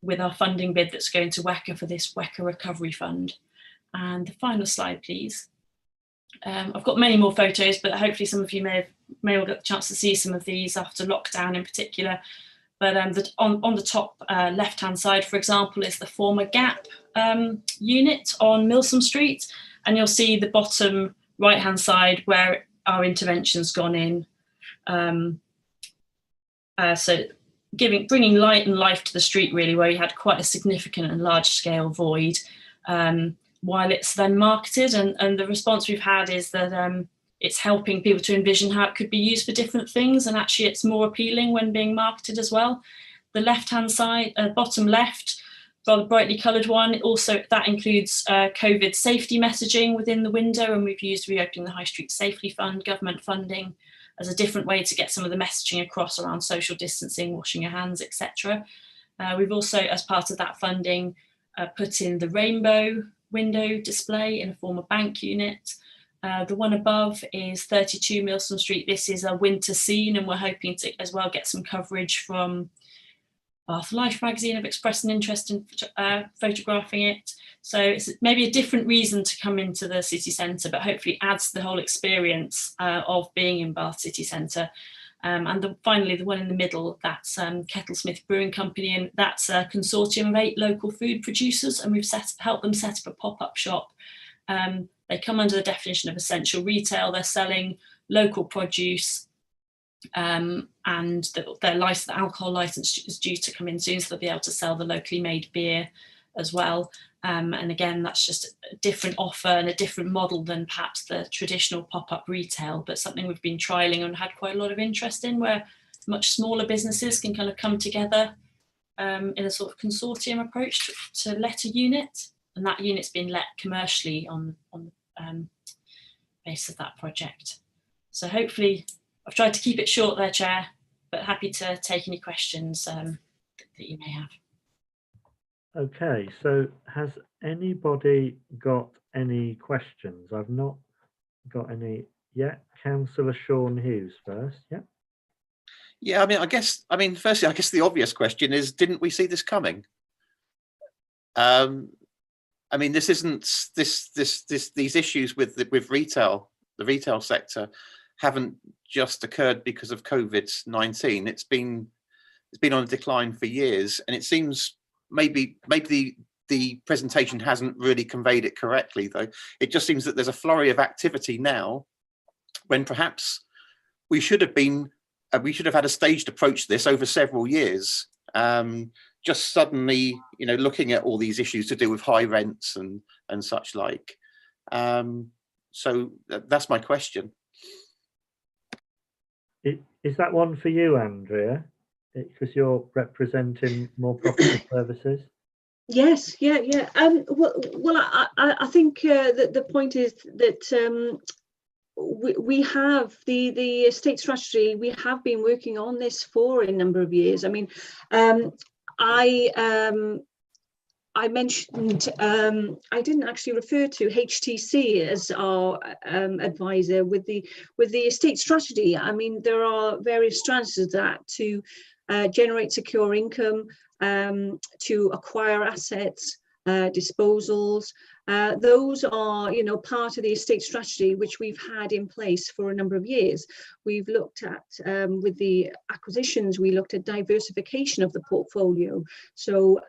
with our funding bid that's going to WECA for this WECA Recovery Fund. And the final slide, please. I've got many more photos, but hopefully some of you may all get the chance to see some of these after lockdown in particular. But on the top left-hand side, for example, is the former Gap unit on Milsom Street. And you'll see the bottom right-hand side where our intervention's gone in. So bringing light and life to the street, really, where you had quite a significant and large scale void, while it's then marketed. And the response we've had is that it's helping people to envision how it could be used for different things. And actually it's more appealing when being marketed as well. The left-hand side, bottom left, rather brightly coloured one, also that includes COVID safety messaging within the window, and we've used Reopening the High Street Safely Fund, government funding, as a different way to get some of the messaging across around social distancing, washing your hands, etc. We've also, as part of that funding, put in the rainbow window display in a former bank unit. The one above is 32 Milsom Street. This is a winter scene, and we're hoping to as well get some coverage from Bath Life magazine have expressed an interest in photographing it. So it's maybe a different reason to come into the city centre, but hopefully adds to the whole experience of being in Bath city centre. And finally, the one in the middle, that's Kettlesmith Brewing Company, and that's a consortium of 8 local food producers, and we've helped them set up a pop-up shop. They come under the definition of essential retail. They're selling local produce, and their alcohol license is due to come in soon, so they'll be able to sell the locally made beer as well. And again, that's just a different offer and a different model than perhaps the traditional pop-up retail, but something we've been trialling and had quite a lot of interest in, where much smaller businesses can kind of come together in a sort of consortium approach to let a unit, and that unit's been let commercially on the basis of that project. So hopefully, I've tried to keep it short there, Chair, but happy to take any questions that you may have. Okay, so has anybody got any questions? I've not got any yet. Councillor Sean Hughes first, yeah. Yeah, firstly, I guess the obvious question is, didn't we see this coming? This isn't these issues with retail, the retail sector, haven't just occurred because of COVID-19. It's been on a decline for years, and it seems maybe the presentation hasn't really conveyed it correctly, though. It just seems that there's a flurry of activity now, when perhaps we should have had a staged approach to this over several years. Just suddenly, looking at all these issues to do with high rents and such like. So that's my question. Is that one for you, Andrea? Because you're representing more property services. Yes, yeah. Well, I think that the point is that we have the estate strategy. We have been working on this for a number of years. I mean, I mentioned, I didn't actually refer to HTC as our advisor with the estate strategy. I mean, there are various strands of that to generate secure income, to acquire assets, disposals. Those are, part of the estate strategy which we've had in place for a number of years. We've looked at, with the acquisitions, we looked at diversification of the portfolio. So,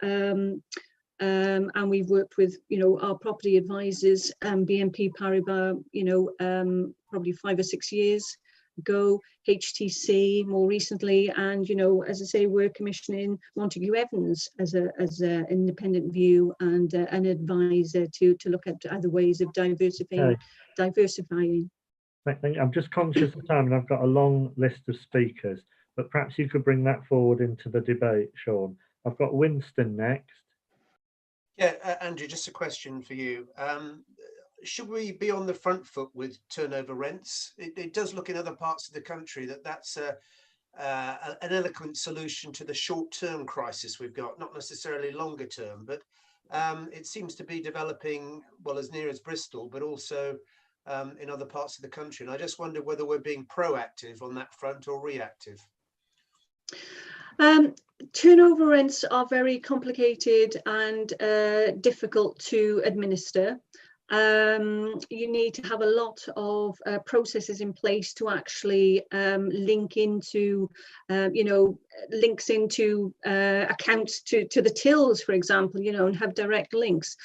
and we've worked with, our property advisors, BNP Paribas, probably 5 or 6 years ago, HTC more recently, and as I say, we're commissioning Montague Evans as an independent view and an advisor to look at other ways of diversifying. I'm just conscious of time, and I've got a long list of speakers, but perhaps you could bring that forward into the debate, Sean. I've got Winston next. Yeah, Andrew, just a question for you. Should we be on the front foot with turnover rents? It does look in other parts of the country that's an eloquent solution to the short-term crisis we've got, not necessarily longer term, but it seems to be developing, well, as near as Bristol, but also in other parts of the country. And I just wonder whether we're being proactive on that front or reactive. Turnover rents are very complicated and difficult to administer. You need to have a lot of processes in place to actually link into, links into accounts to the tills, for example, and have direct links.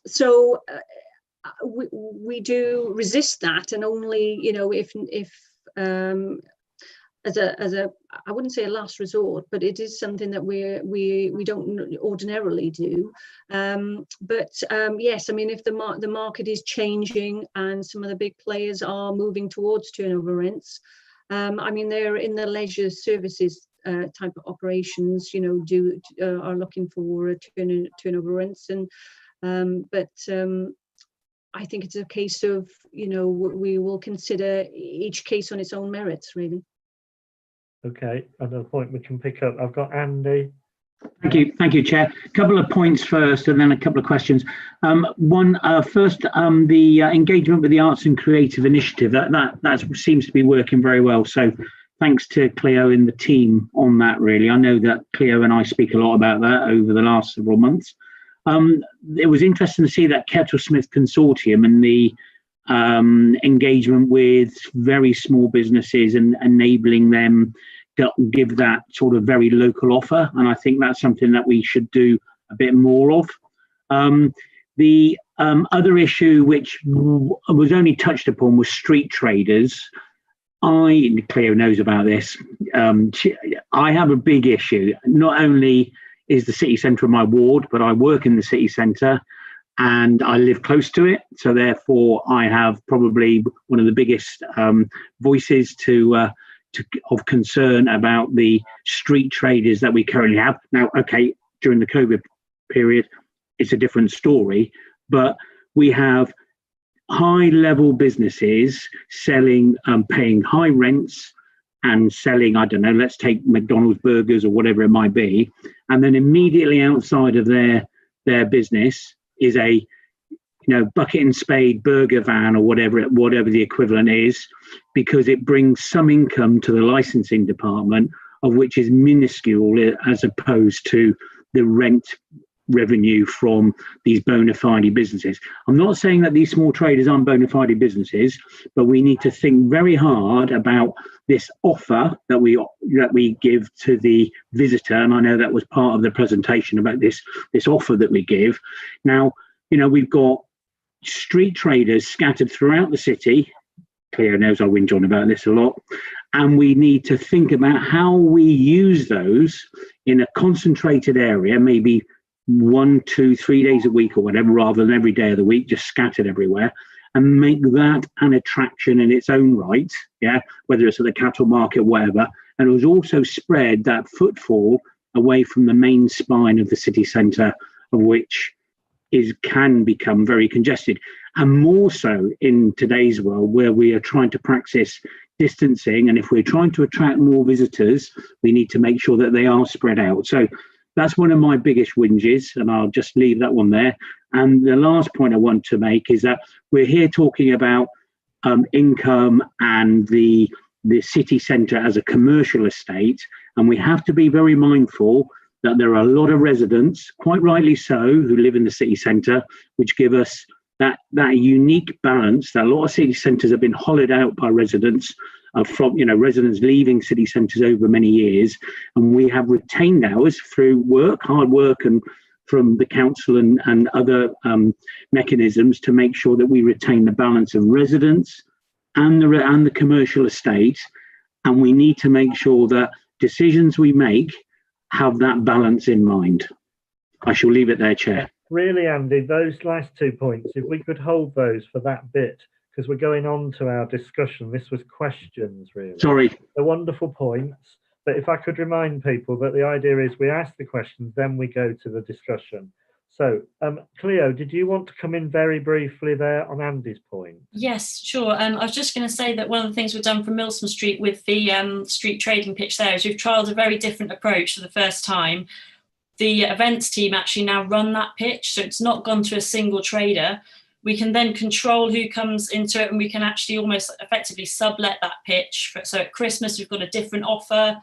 So we do resist that, and only, if I wouldn't say a last resort, but it is something that we don't ordinarily do. Yes, I mean, if the market is changing and some of the big players are moving towards turnover rents, I mean, they're in the leisure services type of operations, you know, are looking for turnover rents, and I think it's a case of, you know, we will consider each case on its own merits, really. Okay, another point we can pick up. I've got Andy. Thank you, Chair. A couple of points first, and then a couple of questions. First, the engagement with the Arts and Creative Initiative, that seems to be working very well. So, thanks to Cleo and the team on that. Really, I know that Cleo and I speak a lot about that over the last several months. It was interesting to see that Kettlesmith Consortium and the engagement with very small businesses and enabling them to give that sort of very local offer. And I think that's something that we should do a bit more of. The other issue, which was only touched upon, was street traders. Cleo knows about this. I have a big issue. Not only is the city centre of my ward, but I work in the city centre and I live close to it. So therefore I have probably one of the biggest voices of concern about the street traders that we currently have. Now, okay, during the COVID period, it's a different story, but we have high level businesses selling, paying high rents, and selling, I don't know, let's take McDonald's burgers or whatever it might be. And then immediately outside of their business is a, you know, bucket and spade burger van or whatever the equivalent is, because it brings some income to the licensing department, of which is minuscule as opposed to the rent revenue from these bona fide businesses. I'm not saying that these small traders aren't bona fide businesses, but we need to think very hard about this offer that we give to the visitor. And I know that was part of the presentation about this offer that we give. Now, you know, we've got street traders scattered throughout the city. Cleo knows I whinge on about this a lot. And we need to think about how we use those in a concentrated area, maybe 1, 2, 3 days a week or whatever, rather than every day of the week, just scattered everywhere, and make that an attraction in its own right, yeah, whether it's at the cattle market, whatever. And it was also spread that footfall away from the main spine of the city centre, of which can become very congested, and more so in today's world where we are trying to practice distancing. And if we're trying to attract more visitors, we need to make sure that they are spread out. So that's one of my biggest whinges, and I'll just leave that one there. And the last point I want to make is that we're here talking about income and the city centre as a commercial estate, and we have to be very mindful that there are a lot of residents, quite rightly so, who live in the city centre, which give us that unique balance that a lot of city centres have been hollowed out by residents from, you know, residents leaving city centres over many years, and we have retained ours through hard work, and from the council and other mechanisms to make sure that we retain the balance of residents and the commercial estate. And we need to make sure that decisions we make have that balance in mind. I shall leave it there, Chair. Really, Andy, those last 2 points, if we could hold those for that bit, because we're going on to our discussion. This was questions, really. Sorry. They're wonderful points, but if I could remind people that the idea is we ask the questions, then we go to the discussion. So, Cleo, did you want to come in very briefly there on Andy's point? Yes, sure. I was just going to say that one of the things we've done for Milsom Street with the street trading pitch there is we've trialled a very different approach for the first time. The events team actually now run that pitch, so it's not gone to a single trader. We can then control who comes into it, and we can actually almost effectively sublet that pitch. So at Christmas, we've got a different offer.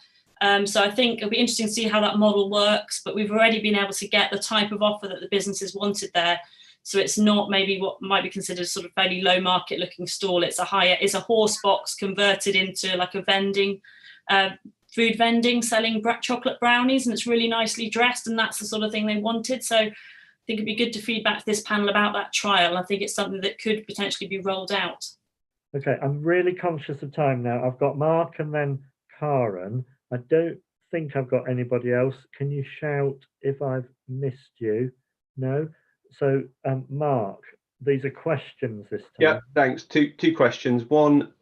So I think it'll be interesting to see how that model works, but we've already been able to get the type of offer that the businesses wanted there. So it's not maybe what might be considered sort of fairly low market looking stall. It's a horse box converted into like a vending, food vending, selling chocolate brownies, and it's really nicely dressed, and that's the sort of thing they wanted. So I think it'd be good to feed back to this panel about that trial. I think it's something that could potentially be rolled out. Okay, I'm really conscious of time now. I've got Mark and then Karen. I don't think I've got anybody else. Can you shout if I've missed you? No? So, Mark, these are questions this time. Yeah, thanks. Two questions. One,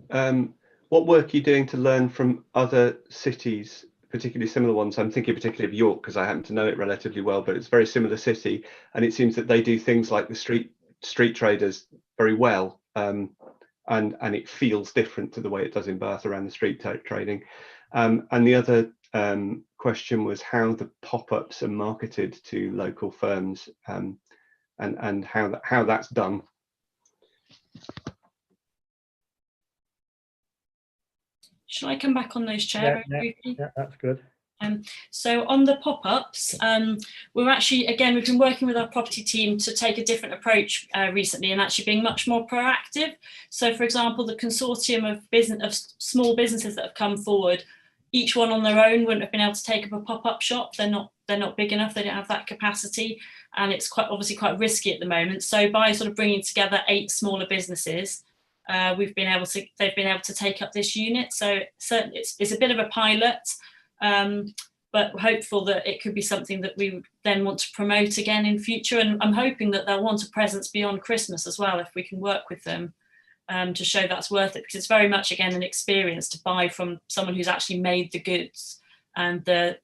what work are you doing to learn from other cities, particularly similar ones? I'm thinking particularly of York because I happen to know it relatively well, but it's a very similar city, and it seems that they do things like the street traders very well, and it feels different to the way it does in Bath around the street trading. And the other question was how the pop-ups are marketed to local firms, and how that's done. Shall I come back on those, Chair? Yeah, that's good. So on the pop-ups, we're actually, again, we've been working with our property team to take a different approach recently and actually being much more proactive. So, for example, the consortium of small businesses that have come forward, each one on their own wouldn't have been able to take up a pop-up shop. They're not big enough. They don't have that capacity, and it's obviously quite risky at the moment. So by sort of bringing together 8 smaller businesses, they've been able to take up this unit. So certainly it's a bit of a pilot, but hopeful that it could be something that we would then want to promote again in future. And I'm hoping that they'll want a presence beyond Christmas as well, if we can work with them to show that's worth it, because it's very much, again, an experience to buy from someone who's actually made the goods, and the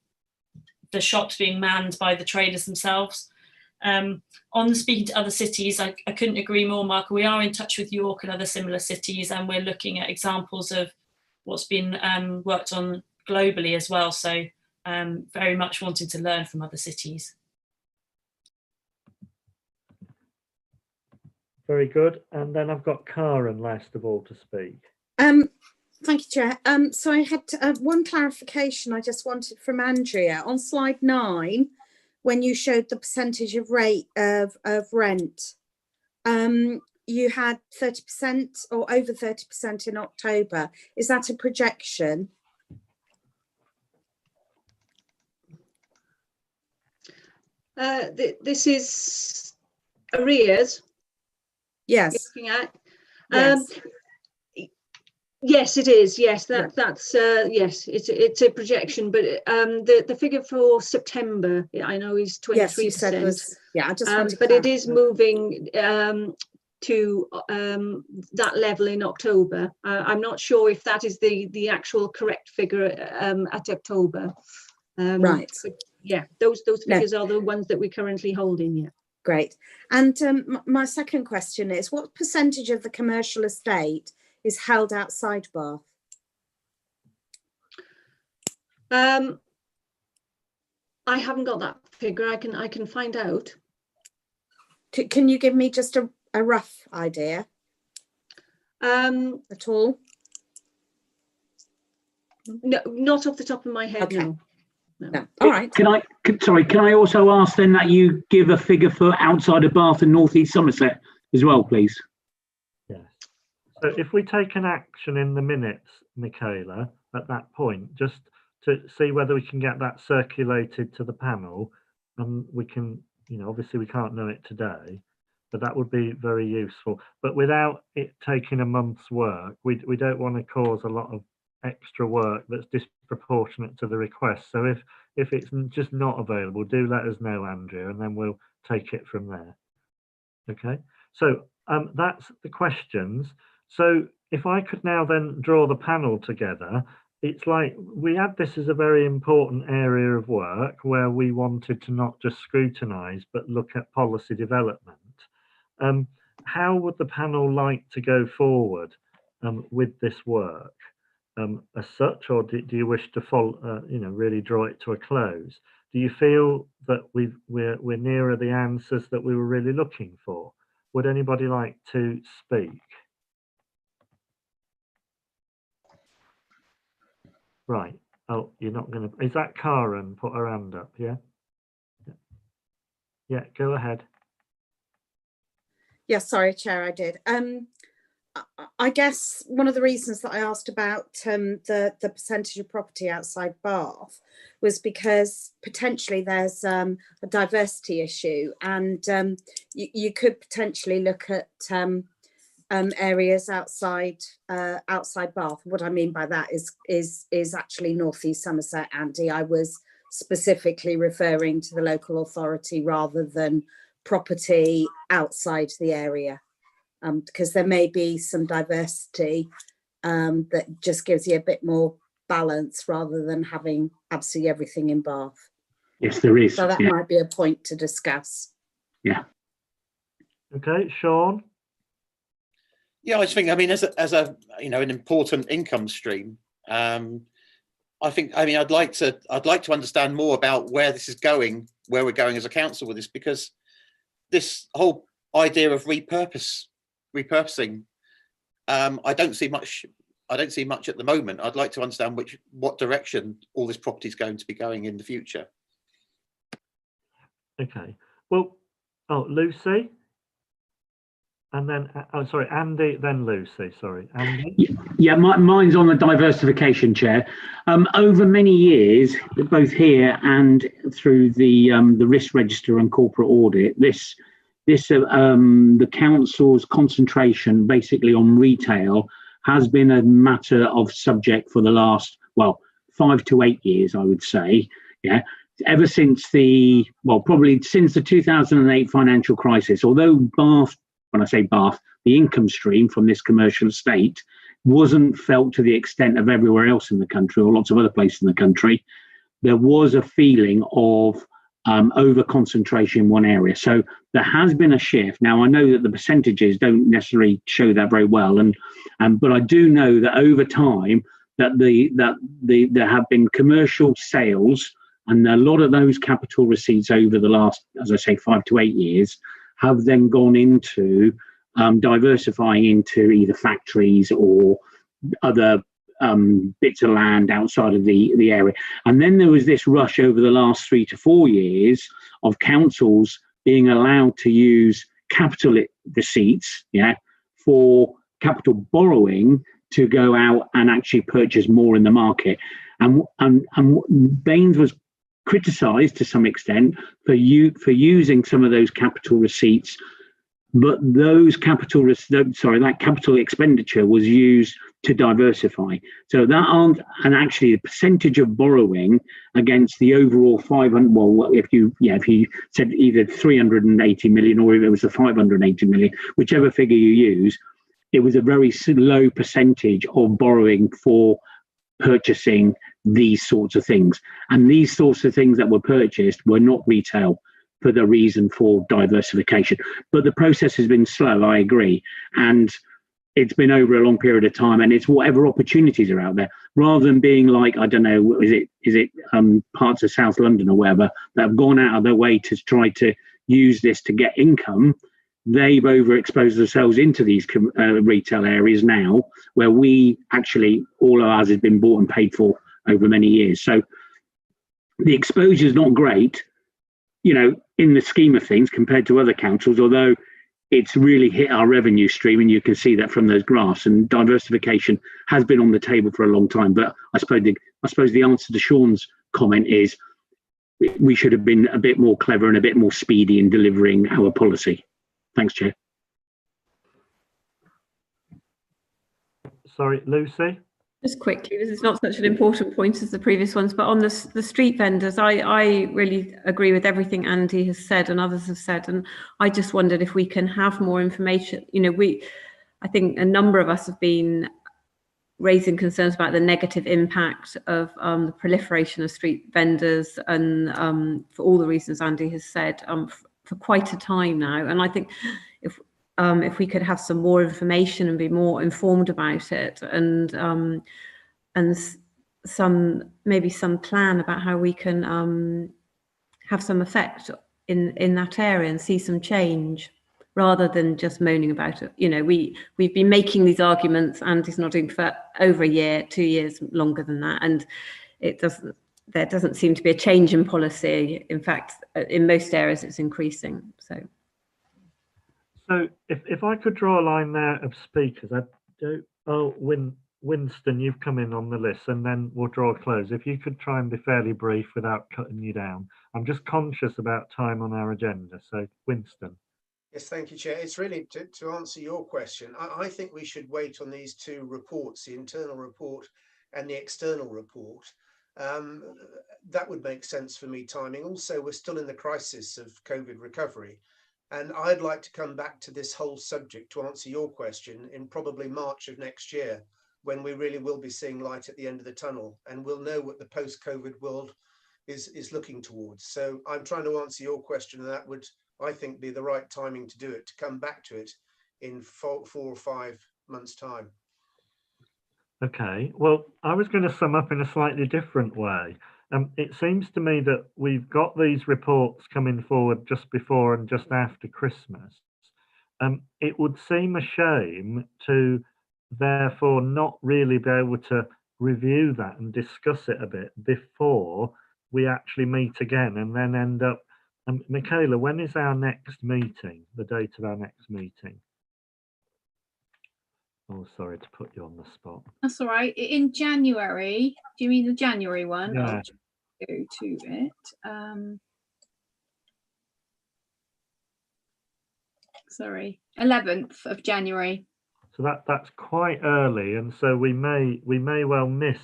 shops being manned by the traders themselves. On speaking to other cities, I couldn't agree more, Mark. We are in touch with York and other similar cities, and we're looking at examples of what's been worked on globally as well. So very much wanting to learn from other cities. Very good. And then I've got Karen last of all to speak. Thank you, Chair. So I had one clarification I just wanted from Andrea. On slide 9, when you showed the percentage of rate of rent, you had 30% or over 30% in October. Is that a projection? This is arrears. Yes. Looking at. Yes. Yes, it is. Yes, that's yes, it's a projection, but the figure for September, I know is 23%. Yes, you said was, yeah, I just wanted but it is moving to that level in October. I'm not sure if that is the actual correct figure at October. Right. Yeah, those figures are the ones that we're currently holding. Yeah. Great. And my second question is, what percentage of the commercial estate is held outside Bath? I haven't got that figure. I can find out. Can you give me just a rough idea? At all? No, not off the top of my head. Okay. No. No. All right. Can I also ask then that you give a figure for outside of Bath and North East Somerset as well, please? Yes. So if we take an action in the minutes, Michaela, at that point, just to see whether we can get that circulated to the panel, and we can, obviously we can't know it today, but that would be very useful. But without it taking a month's work, we don't want to cause a lot of extra work that's disproportionate to the request. So if it's just not available, do let us know, Andrea, and then we'll take it from there. Okay, so that's the questions. So if I could now then draw the panel together, it's like we had this as a very important area of work where we wanted to not just scrutinise but look at policy development. How would the panel like to go forward with this work as such, or do you wish to follow, really draw it to a close? Do you feel that we're nearer the answers that we were really looking for? Would anybody like to speak? Right. Oh, you're not going to. Is that Karen? Put her hand up. Yeah. Yeah. Go ahead. Yeah. Sorry, Chair. I did. I guess one of the reasons that I asked about the percentage of property outside Bath was because potentially there's a diversity issue, and you could potentially look at areas outside Bath. What I mean by that is actually North East Somerset, Andy. I was specifically referring to the local authority rather than property outside the area, because there may be some diversity that just gives you a bit more balance rather than having absolutely everything in Bath. Yes, there is. So that might be a point to discuss. Yeah. Okay, Sean. Yeah, I just think, I mean, as a you know, an important income stream, I think, I mean, I'd like to understand more about where this is going, where we're going as a council with this, because this whole idea of repurposing, I don't see much at the moment. I'd like to understand what direction all this property is going to be going in the future. Okay. Well, Lucy. And then, sorry, Andy, then Lucy, sorry, Andy. Yeah, mine's on the diversification, Chair. Over many years, both here and through the risk register and corporate audit, the council's concentration basically on retail has been a matter of subject for the last, well, 5 to 8 years, I would say. Yeah. Ever since probably since the 2008 financial crisis, although Bath, when I say Bath, the income stream from this commercial estate wasn't felt to the extent of everywhere else in the country or lots of other places in the country, there was a feeling of over concentration in one area. So there has been a shift. Now I know that the percentages don't necessarily show that very well, but I do know that over time that there have been commercial sales, and a lot of those capital receipts over the last, as I say, 5 to 8 years have then gone into diversifying into either factories or other bits of land outside of the area. And then there was this rush over the last 3 to 4 years of councils being allowed to use capital receipts, for capital borrowing to go out and actually purchase more in the market. And Baines was criticised to some extent for using some of those capital receipts, but that capital expenditure was used to diversify. So and actually the percentage of borrowing against the overall 500, well, if you said either 380 million or if it was the 580 million, whichever figure you use, it was a very low percentage of borrowing for purchasing these sorts of things. And these sorts of things that were purchased were not retail for the reason for diversification. But the process has been slow, I agree. And it's been over a long period of time, and it's whatever opportunities are out there, rather than being like, I don't know, is it parts of South London or wherever that have gone out of their way to try to use this to get income. They've overexposed themselves into these retail areas now, where we actually, all of ours has been bought and paid for over many years. So the exposure is not great, in the scheme of things compared to other councils, although it's really hit our revenue stream, and you can see that from those graphs. And diversification has been on the table for a long time. But I suppose the answer to Sean's comment is we should have been a bit more clever and a bit more speedy in delivering our policy. Thanks, Chair. Sorry, Lucy? Just quickly, this is not such an important point as the previous ones, but on the street vendors, I really agree with everything Andy has said and others have said, and I just wondered if we can have more information. I think a number of us have been raising concerns about the negative impact of the proliferation of street vendors, and for all the reasons Andy has said, for quite a time now. And I think if we could have some more information and be more informed about it, and maybe some plan about how we can have some effect in that area and see some change, rather than just moaning about it. We've been making these arguments, and it's nodding for over a year, 2 years, longer than that, and there doesn't seem to be a change in policy. In fact, in most areas it's increasing. So if I could draw a line there of speakers, Winston, you've come in on the list, and then we'll draw a close. If you could try and be fairly brief without cutting you down. I'm just conscious about time on our agenda. So Winston. Yes, thank you, Chair. It's really to answer your question. I think we should wait on these two reports, the internal report and the external report. That would make sense for me timing. Also, we're still in the crisis of COVID recovery. And I'd like to come back to this whole subject to answer your question in probably March of next year, when we really will be seeing light at the end of the tunnel and we'll know what the post-COVID world is looking towards. So I'm trying to answer your question, and that would, I think, be the right timing to do it, to come back to it in 4 or 5 months' time. Okay, well, I was going to sum up in a slightly different way. It seems to me that we've got these reports coming forward just before and just after Christmas. It would seem a shame to therefore not really be able to review that and discuss it a bit before we actually meet again, and then end up. Michaela, when is our next meeting? The date of our next meeting? Oh, sorry to put you on the spot. That's all right. In January, do you mean the January one? Yeah. I'll just go to it. Sorry, 11th of January. So that's quite early, and so we may well miss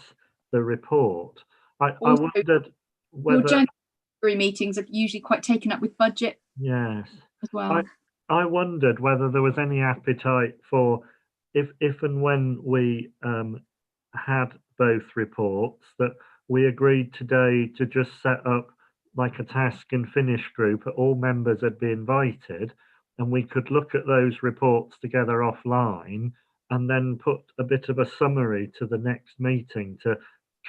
the report. I wondered whether your January meetings are usually quite taken up with budget. Yes. As well. I wondered whether there was any appetite for, if and when we had both reports, that we agreed today to just set up like a task and finish group. All members would be invited, and we could look at those reports together offline and then put a bit of a summary to the next meeting to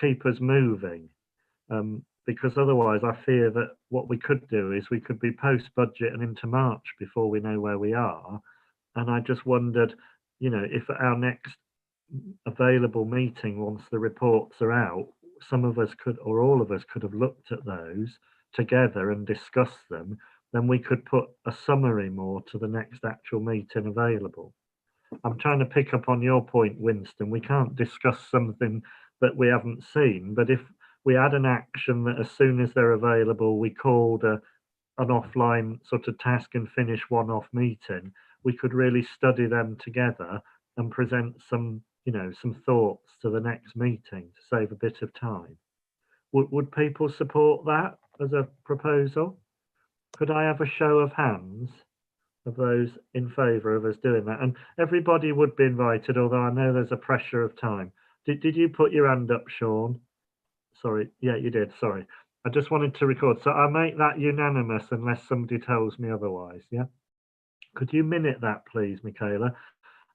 keep us moving. Because otherwise I fear that what we could do is we could be post-budget and into March before we know where we are. And I just wondered, if at our next available meeting, once the reports are out, some of us could, or all of us could have looked at those together and discussed them, then we could put a summary more to the next actual meeting available. I'm trying to pick up on your point, Winston. We can't discuss something that we haven't seen, but if we had an action that as soon as they're available, we called an offline sort of task and finish one-off meeting, we could really study them together and present some thoughts to the next meeting to save a bit of time. Would people support that as a proposal? Could I have a show of hands of those in favour of us doing that? And everybody would be invited, although I know there's a pressure of time. Did you put your hand up, Sean? Sorry, yeah, you did, sorry. I just wanted to record. So I'll make that unanimous unless somebody tells me otherwise, yeah? Could you minute that, please, Michaela?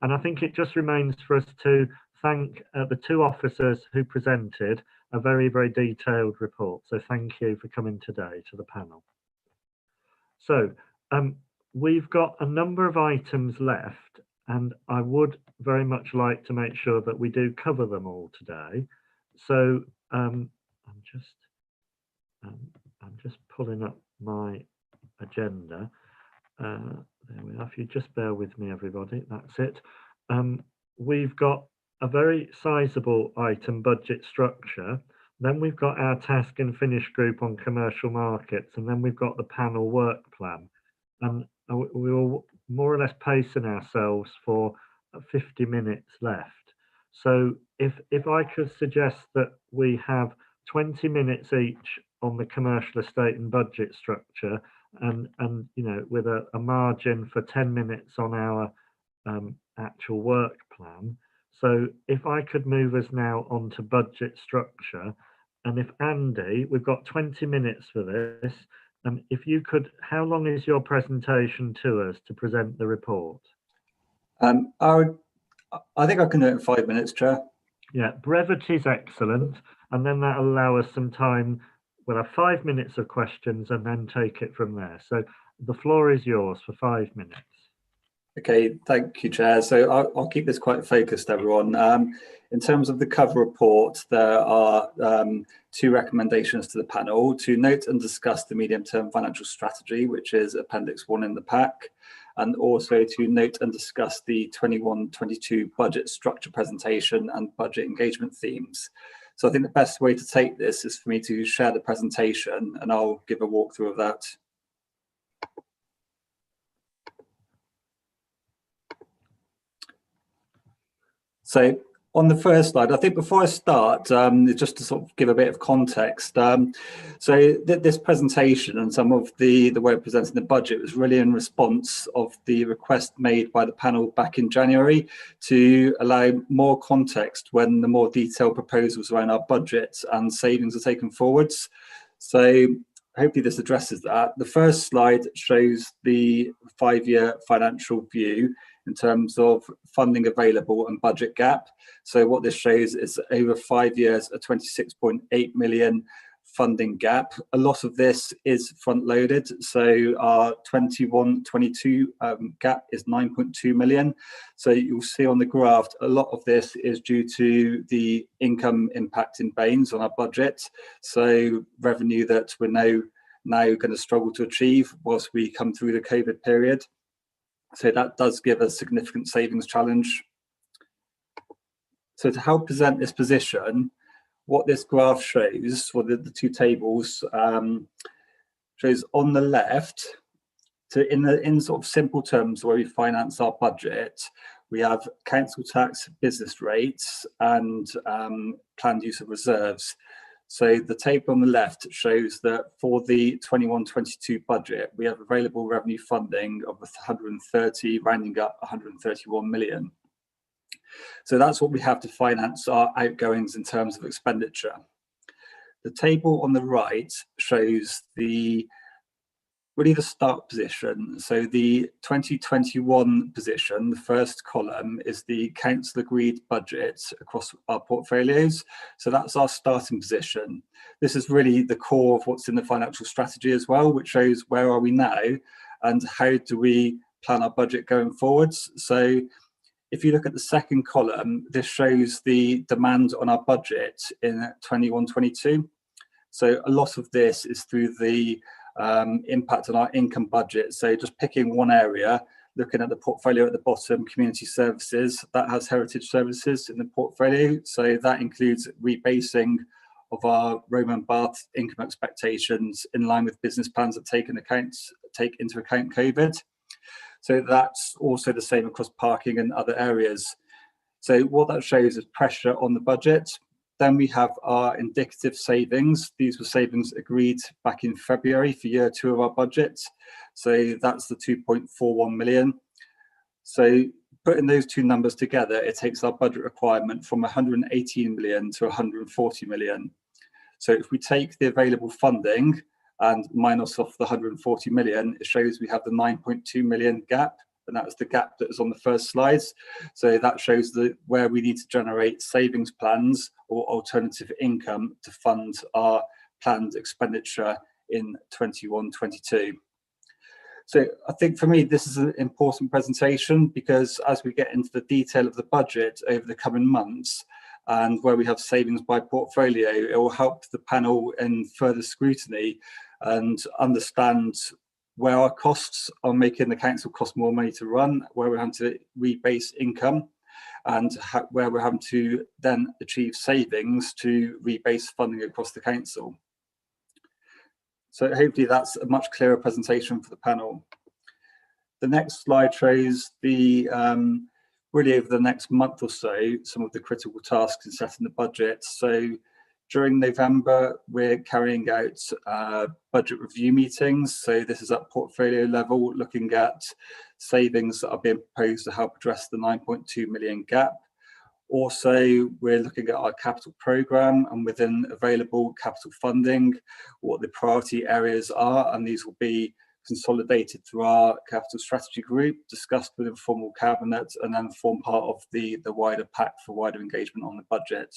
And I think it just remains for us to thank the two officers who presented a very, very detailed report. So thank you for coming today to the panel. So we've got a number of items left, and I would very much like to make sure that we do cover them all today. So I'm just pulling up my agenda. There we are. If you just bear with me, everybody, that's it. We've got a very sizable item, budget structure. Then we've got our task and finish group on commercial markets, and then we've got the panel work plan. And we were more or less pacing ourselves for 50 minutes left. So if I could suggest that we have 20 minutes each on the commercial estate and budget structure, and with a margin for 10 minutes on our actual work plan. So if I could move us now onto budget structure, and if Andy, we've got 20 minutes for this, if you could, how long is your presentation to us to present the report? I think I can do it in 5 minutes, Chair. Yeah, brevity is excellent, and then that'll allow us some time. We'll have 5 minutes of questions and then take it from there. So the floor is yours for 5 minutes. Okay, thank you, Chair. So I'll keep this quite focused, everyone. In terms of the cover report, there are 2 recommendations to the panel: to note and discuss the medium-term financial strategy, which is Appendix 1 in the pack, and also to note and discuss the 21-22 budget structure presentation and budget engagement themes. So I think the best way to take this is for me to share the presentation, and I'll give a walkthrough of that. So on the first slide, I think before I start, just to sort of give a bit of context, this presentation and some of the way of presenting the budget was really in response of the request made by the panel back in January to allow more context when the more detailed proposals around our budget and savings are taken forwards. So hopefully this addresses that. The first slide shows the 5-year financial view in terms of funding available and budget gap. So what this shows is over 5 years, a 26.8 million funding gap. A lot of this is front loaded. So our 21-22 gap is 9.2 million. So you'll see on the graph, a lot of this is due to the income impact in Baines on our budget. So revenue that we're now going to struggle to achieve whilst we come through the COVID period. So that does give a significant savings challenge. So to help present this position, what this graph shows, or the two tables, shows on the left, in sort of simple terms where we finance our budget, we have council tax, business rates, and planned use of reserves. So the table on the left shows that for the 21-22 budget, we have available revenue funding of 130, rounding up 131 million. So that's what we have to finance our outgoings in terms of expenditure. The table on the right shows really the start position. So the 2021 position, the first column, is the council agreed budget across our portfolios. So that's our starting position. This is really the core of what's in the financial strategy as well, which shows where are we now and how do we plan our budget going forwards. So if you look at the second column, this shows the demand on our budget in 21-22. So a lot of this is through the impact on our income budget. So just picking one area, looking at the portfolio at the bottom, community services, that has heritage services in the portfolio. So that includes rebasing of our Roman Bath income expectations in line with business plans that take into account COVID. So that's also the same across parking and other areas. So what that shows is pressure on the budget. Then we have our indicative savings. These were savings agreed back in February for year 2 of our budget. So that's the 2.41 million. So putting those two numbers together, it takes our budget requirement from 118 million to 140 million. So if we take the available funding and minus off the 140 million, it shows we have the 9.2 million gap. And that was the gap that was on the first slides. So that shows where we need to generate savings plans or alternative income to fund our planned expenditure in 21-22. So I think for me, this is an important presentation because as we get into the detail of the budget over the coming months and where we have savings by portfolio, it will help the panel in further scrutiny and understand where our costs are making the council cost more money to run, where we're having to rebase income, and where we're having to then achieve savings to rebase funding across the council. So hopefully that's a much clearer presentation for the panel. The next slide shows the really over the next month or so, some of the critical tasks in setting the budget. So during November, we're carrying out budget review meetings. So this is at portfolio level, looking at savings that are being proposed to help address the 9.2 million gap. Also, we're looking at our capital programme and within available capital funding, what the priority areas are, and these will be consolidated through our capital strategy group, discussed with informal cabinet, and then form part of the wider pack for wider engagement on the budget.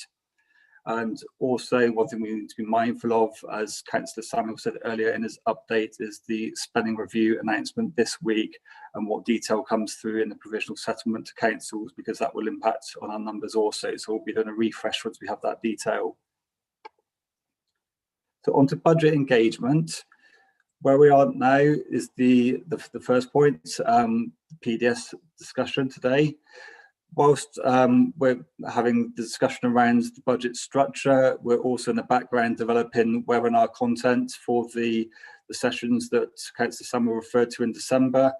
And also one thing we need to be mindful of, as Councillor Samuel said earlier in his update, is the spending review announcement this week and what detail comes through in the provisional settlement to councils, because that will impact on our numbers also. So we'll be doing a refresh once we have that detail. So on to budget engagement. Where we are now is the first point, the PDS discussion today. Whilst we're having the discussion around the budget structure, we're also in the background developing webinar content for the sessions that Councillor Samuel referred to in December.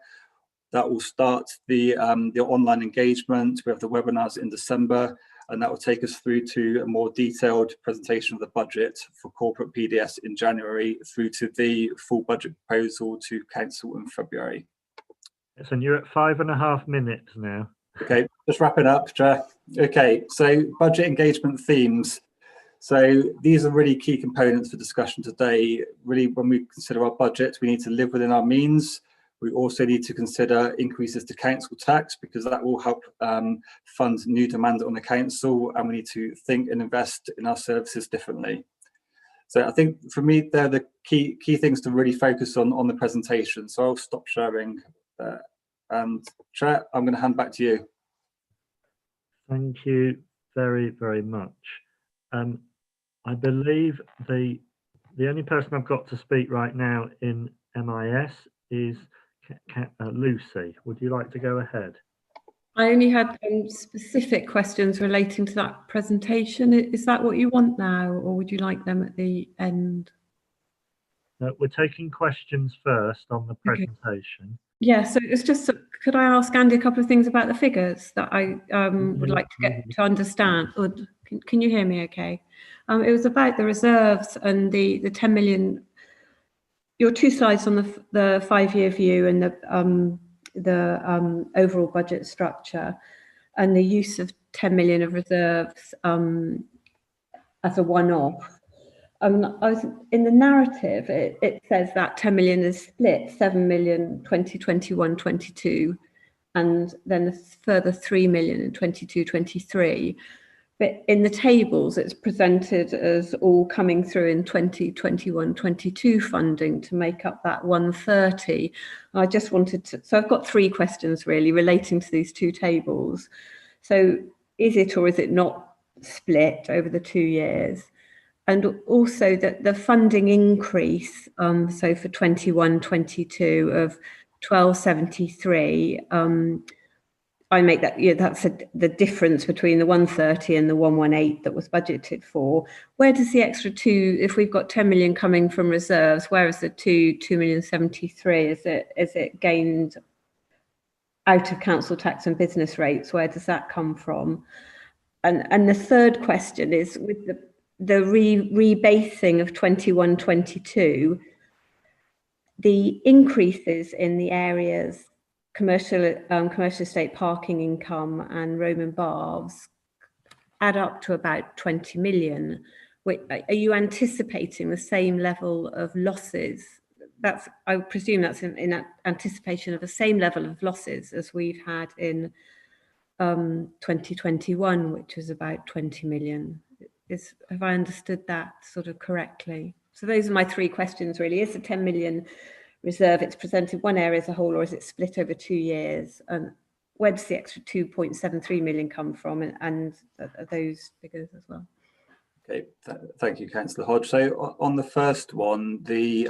That will start the online engagement. We have the webinars in December, and that will take us through to a more detailed presentation of the budget for corporate PDS in January, through to the full budget proposal to council in February. Yes, and you're at 5.5 minutes now. Okay, just wrapping up, Chair. Okay, so budget engagement themes. So these are really key components for discussion today. Really, when we consider our budget, we need to live within our means. We also need to consider increases to council tax, because that will help fund new demand on the council, and we need to think and invest in our services differently. So I think for me, they're the key things to really focus on the presentation. So I'll stop sharing. And Chair, I'm going to hand back to you. Thank you very, very much. I believe the only person I've got to speak right now in MIS is Lucy. Would you like to go ahead? I only had specific questions relating to that presentation. Is that what you want now, or would you like them at the end? We're taking questions first on the presentation. Yeah, so it's just, could I ask Andy a couple of things about the figures that I would like to get to understand? Or can you hear me okay? It was about the reserves and the 10 million. Your two slides on the 5-year view and the overall budget structure, and the use of 10 million of reserves as a one-off. I was in the narrative, it says that 10 million is split, 7 million 2021-22, and then a further 3 million in 22-23. But in the tables, it's presented as all coming through in 2021-22 funding to make up that 130. I just wanted to, so I've got 3 questions really relating to these two tables. So is it or is it not split over the 2 years? And also that the funding increase, so for 21-22 of 1273, I make that, yeah, that's the difference between the 130 and the 118 that was budgeted for. Where does the extra 2, if we've got 10 million coming from reserves, where is the 2,073,000? Is it gained out of council tax and business rates? Where does that come from? And the third question is with the rebasing of 21-22, the increases in the areas commercial estate parking income and Roman baths add up to about 20 million. Are you anticipating the same level of losses? I presume that's in anticipation of the same level of losses as we've had in 2021, which was about 20 million. Have I understood that sort of correctly? So those are my 3 questions really. Is the 10 million reserve, it's presented one area as a whole, or is it split over 2 years? And where does the extra 2.73 million come from, and those figures as well? Okay, thank you, Councillor Hodge. So on the first one, the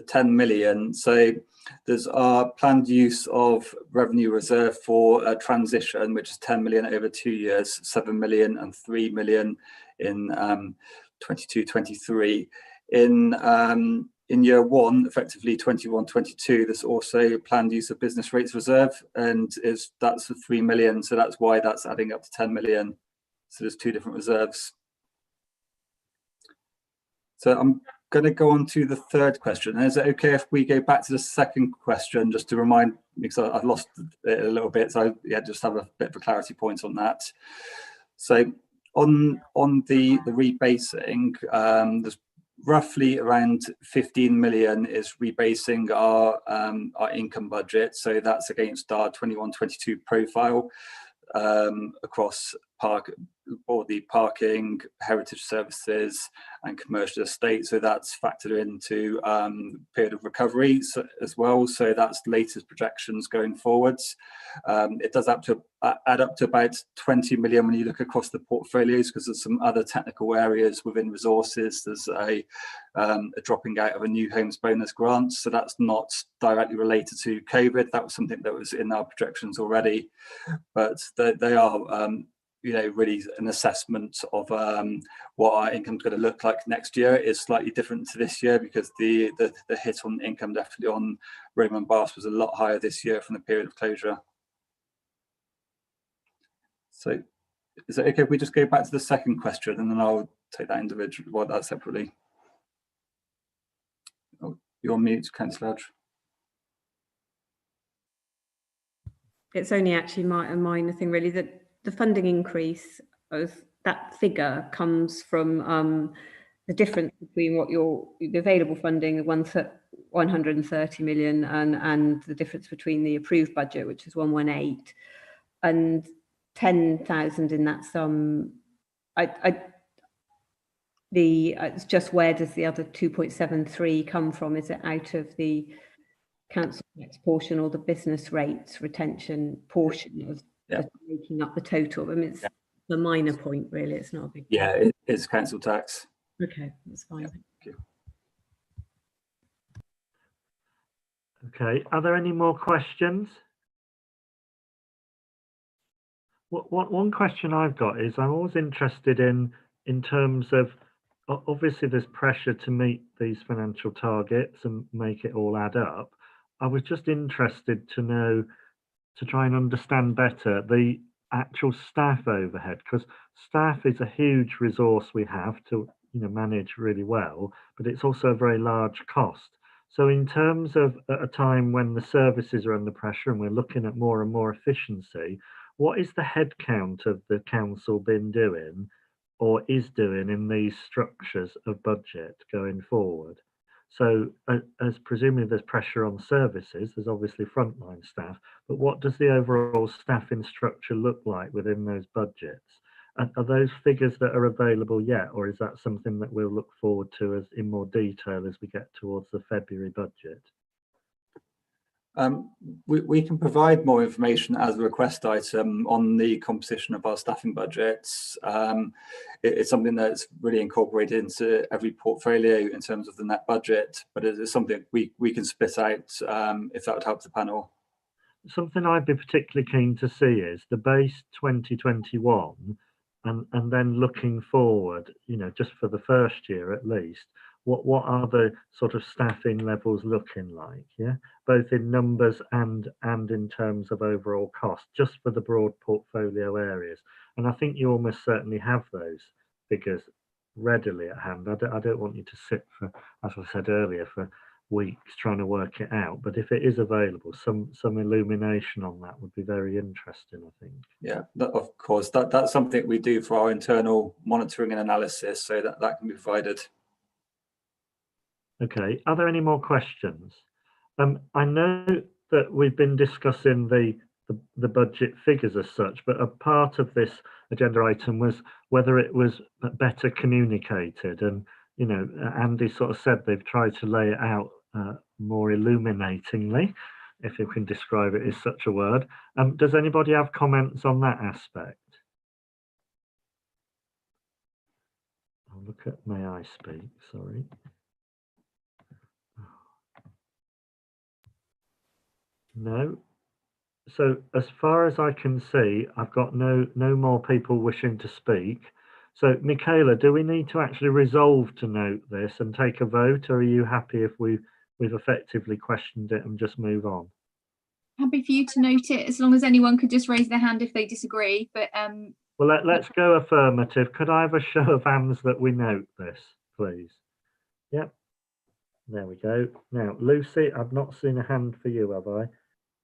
10 million, so there's our planned use of revenue reserve for a transition, which is 10 million over 2 years, 7 million and 3 million in 22-23. In year 1, effectively 21-22, there's also planned use of business rates reserve, and that's for 3 million. So that's why that's adding up to 10 million. So there's 2 different reserves. So I'm going to go on to the third question. Is it okay if we go back to the second question, just to remind, because I've lost it a little bit, so yeah, just have a bit of a clarity point on that. So on the rebasing, there's roughly around 15 million is rebasing our income budget. So that's against our 21-22 profile across the parking, heritage services and commercial estate. So that's factored into period of recovery as well. So that's latest projections going forwards. It does add up to about 20 million when you look across the portfolios, because there's some other technical areas within resources. There's a dropping out of a new homes bonus grant. So that's not directly related to COVID. That was something that was in our projections already, but they are really an assessment of what our income is going to look like next year. Is slightly different to this year because the hit on income definitely on Raymond Bath was a lot higher this year from the period of closure. So is it okay if we just go back to the second question and then I'll take that individually, well, that separately. Oh, you're on mute, Councillor Hodge. It's only actually a minor thing really, that the funding increase of that figure comes from the difference between what the available funding, 130 million, and the difference between the approved budget, which is 118, and 10,000 in that sum. It's just, where does the other 2.73 come from? Is it out of the council tax portion or the business rates retention portion of making up the total? I mean, it's a minor point really, it's not a big yeah point. It's council tax. Okay, that's fine. Thank you. Okay, are there any more questions? One question I've got is, I'm always interested in terms of, obviously there's pressure to meet these financial targets and make it all add up. I was just interested to know, to try and understand better the actual staff overhead, because staff is a huge resource we have to manage really well, but it's also a very large cost. So in terms of at a time when the services are under pressure and we're looking at more and more efficiency, what is the headcount of the council been doing or is doing in these structures of budget going forward? So as presumably there's pressure on services, there's obviously frontline staff, but what does the overall staffing structure look like within those budgets? And are those figures that are available yet, or is that something that we'll look forward to as in more detail as we get towards the February budget? We can provide more information as a request item on the composition of our staffing budgets. It's something that's really incorporated into every portfolio in terms of the net budget, but it is something we can split out if that would help the panel. Something I'd be particularly keen to see is the base 2021 and then looking forward, just for the first year at least, what are the sort of staffing levels looking like, both in numbers and in terms of overall cost, just for the broad portfolio areas. And I think you almost certainly have those figures readily at hand. I don't want you to sit for, as I said earlier, for weeks trying to work it out, but if it is available, some illumination on that would be very interesting, I think. Yeah, of course, that's something we do for our internal monitoring and analysis, so that can be provided. Okay, are there any more questions? I know that we've been discussing the budget figures as such, but a part of this agenda item was whether it was better communicated, and Andy sort of said they've tried to lay it out more illuminatingly, if you can describe it as such a word. Does anybody have comments on that aspect? I'll look at may I speak, sorry. No. So as far as I can see, I've got no more people wishing to speak. So Michaela, do we need to actually resolve to note this and take a vote, or are you happy if we've effectively questioned it and just move on? Happy for you to note it, as long as anyone could just raise their hand if they disagree. But well, let's go affirmative. Could I have a show of hands that we note this, please? Yep. There we go. Now, Lucy, I've not seen a hand for you, have I?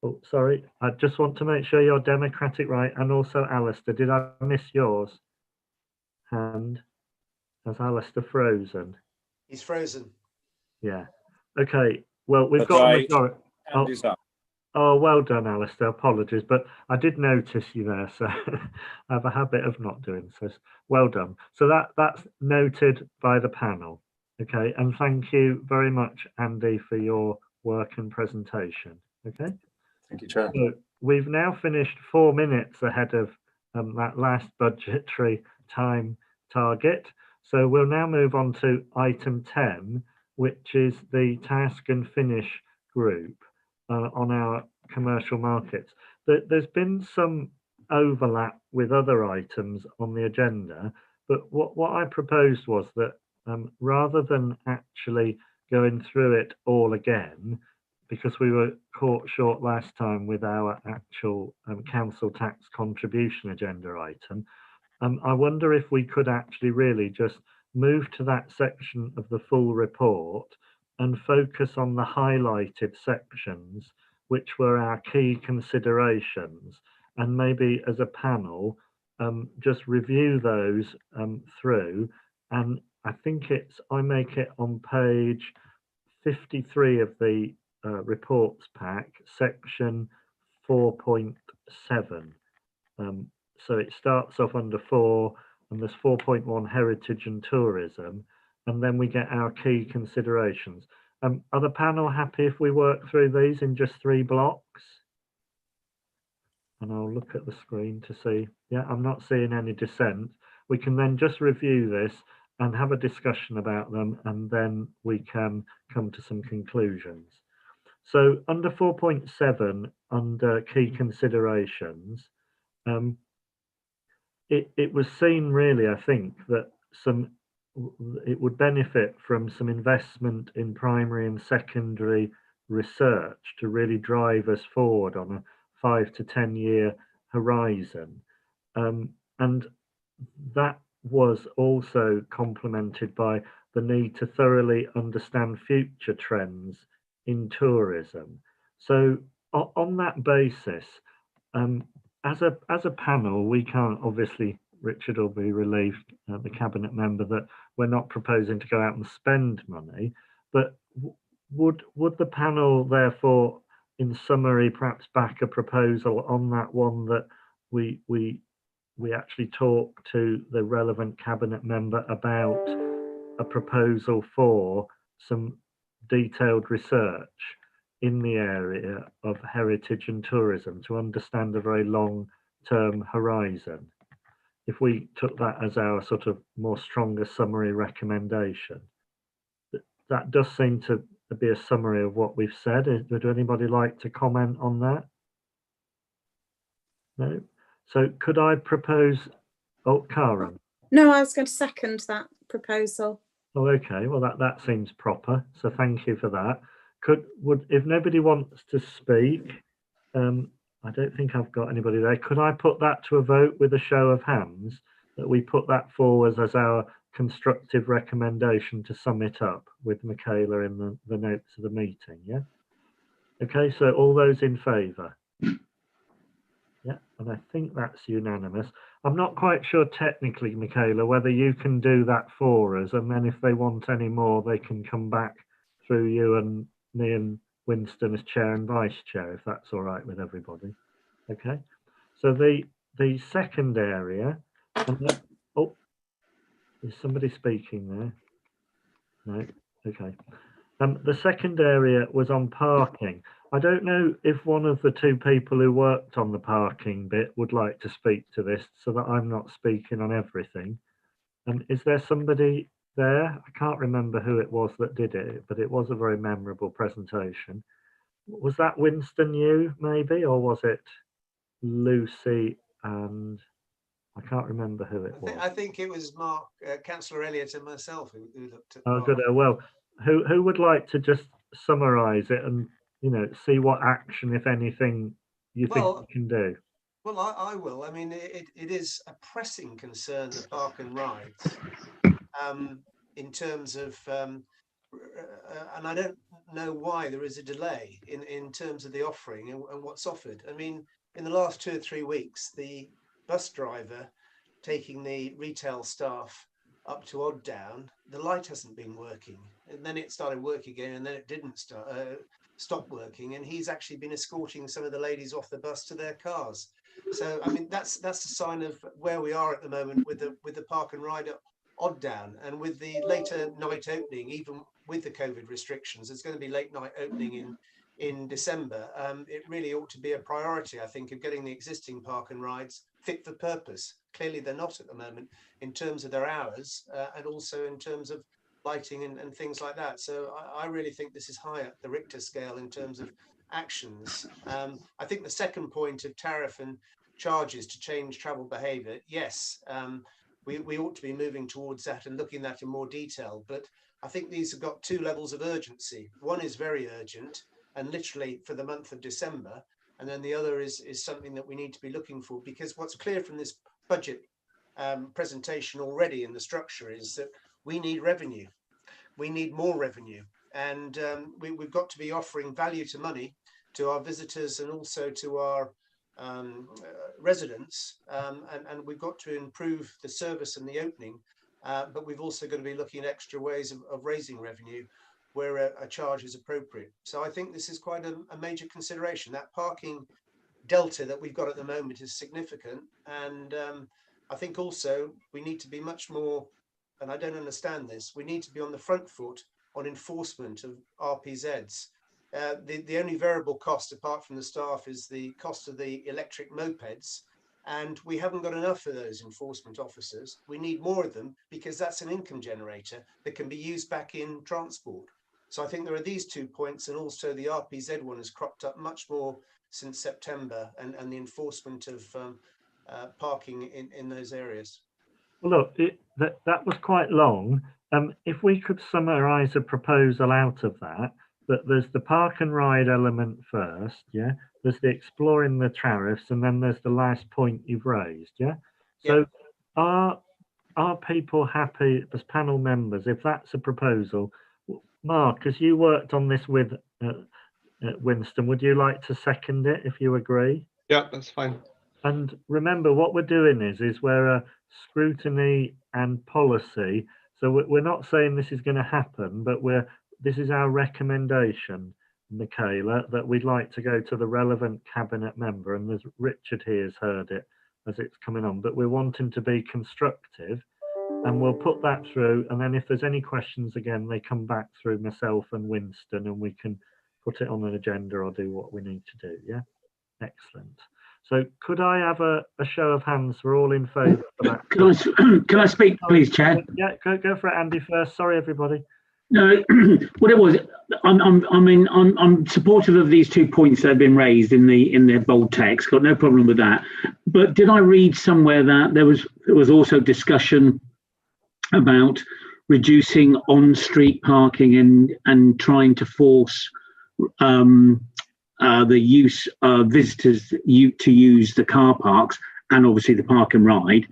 Oh, sorry. I just want to make sure you're democratic, right? And also, Alistair, did I miss yours? Hand. Has Alistair frozen? He's frozen. Yeah. Okay. Well, we've got a majority. Hand is up. Oh, well done, Alistair. Apologies, but I did notice you there, so I have a habit of not doing so. Well done. So that's noted by the panel. Okay, and thank you very much, Andy, for your work and presentation. Okay. Thank you, Chair. So we've now finished 4 minutes ahead of that last budgetary time target. So we'll now move on to item 10, which is the task and finish group on our commercial markets. There's been some overlap with other items on the agenda, but what I proposed was that rather than actually going through it all again, because we were caught short last time with our actual council tax contribution agenda item, I wonder if we could actually really just move to that section of the full report and focus on the highlighted sections, which were our key considerations, and maybe as a panel, just review those through. And I think I make it on page 53 of the reports pack, section 4.7. So it starts off under 4, and there's 4.1 heritage and tourism, and then we get our key considerations. Are the panel happy if we work through these in just 3 blocks? And I'll look at the screen to see. Yeah, I'm not seeing any dissent. We can then just review this and have a discussion about them, and then we can come to some conclusions. So under 4.7, under key considerations, it was seen really, I think, that it would benefit from some investment in primary and secondary research to really drive us forward on a 5 to 10 year horizon. And that was also complemented by the need to thoroughly understand future trends in tourism. So on that basis, as a panel, we can't, obviously, Richard will be relieved, the cabinet member, that we're not proposing to go out and spend money, but would the panel therefore, in summary, perhaps back a proposal on that one that we actually talk to the relevant cabinet member about a proposal for some detailed research in the area of heritage and tourism to understand a very long-term horizon? If we took that as our sort of more stronger summary recommendation, that does seem to be a summary of what we've said. Would anybody like to comment on that? No? So could I propose, oh, Karen? No, I was going to second that proposal. Oh, okay. Well, that seems proper. So thank you for that. If nobody wants to speak, I don't think I've got anybody there. Could I put that to a vote with a show of hands, that we put that forward as our constructive recommendation to sum it up with Michaela in the notes of the meeting? Yeah. Okay. So all those in favour? Yeah, and I think that's unanimous. I'm not quite sure technically, Michaela, whether you can do that for us, and then if they want any more, they can come back through you and me and Winston as chair and vice chair, if that's all right with everybody. Okay, so the second area, oh, is somebody speaking there? No, okay. The second area was on parking. I don't know if one of the 2 people who worked on the parking bit would like to speak to this, so that I'm not speaking on everything. Is there somebody there? I can't remember who it was that did it, but it was a very memorable presentation. Was that Winston, you maybe, or was it Lucy and I can't remember who it was? I think it was Mark, Councillor Elliott, and myself who looked at. Oh, good. Well, who would like to just summarise it and, you know, see what action, if anything, you think we can do? Well, I will. I mean, it is a pressing concern, the park and rides, in terms of, and I don't know why there is a delay in terms of the offering and what's offered. I mean, in the last 2 or 3 weeks, the bus driver taking the retail staff up to Odd Down, the light hasn't been working, and then it started working again, and then it didn't stop working, and he's actually been escorting some of the ladies off the bus to their cars. So I mean, that's a sign of where we are at the moment with the park and ride at Odd Down, and with the later night opening, even with the COVID restrictions, it's going to be late night opening in December. It really ought to be a priority, I think, of getting the existing park and rides fit for purpose. Clearly they're not at the moment in terms of their hours, and also in terms of lighting and things like that. So I really think this is high up the Richter scale in terms of actions. I think the second point of tariff and charges to change travel behaviour, yes, we ought to be moving towards that and looking at that in more detail. But I think these have got 2 levels of urgency. One is very urgent, and literally for the month of December. And then the other is something that we need to be looking for, because what's clear from this budget presentation already in the structure is that we need revenue. We need more revenue. And we've got to be offering value to money to our visitors and also to our residents. And we've got to improve the service and the opening. But we've also got to be looking at extra ways of raising revenue where a charge is appropriate. So I think this is quite a major consideration. That parking delta that we've got at the moment is significant. And I think also we need to be much more, and I don't understand this, we need to be on the front foot on enforcement of RPZs. The only variable cost apart from the staff is the cost of the electric mopeds. And we haven't got enough of those enforcement officers. We need more of them because that's an income generator that can be used back in transport. So I think there are these 2 points, and also the RPZ one has cropped up much more since September, and the enforcement of parking in those areas. Well, look, that was quite long. If we could summarise a proposal out of that, there's the park and ride element first, yeah? There's the exploring the tariffs, and then there's the last point you've raised, yeah? So are people happy as panel members, if that's a proposal? Mark, as you worked on this with Winston, would you like to second it if you agree? Yeah, that's fine. And remember, what we're doing is we're a scrutiny and policy. So we're not saying this is going to happen, but this is our recommendation, Michaela, that we'd like to go to the relevant cabinet member, and there's Richard here has heard it as it's coming on, but we're wanting to be constructive, and we'll put that through, and then if there's any questions again, they come back through myself and Winston, and we can put it on an agenda or do what we need to do. Yeah, excellent. So could I have a show of hands for all in favour of that? Can I speak, please, Chair? Yeah, go for it, Andy, first. Sorry, everybody. No, what it was, I'm supportive of these 2 points that have been raised in the bold text. Got no problem with that. But did I read somewhere that there was also discussion about reducing on-street parking and trying to force the use of visitors to use the car parks and obviously the park and ride?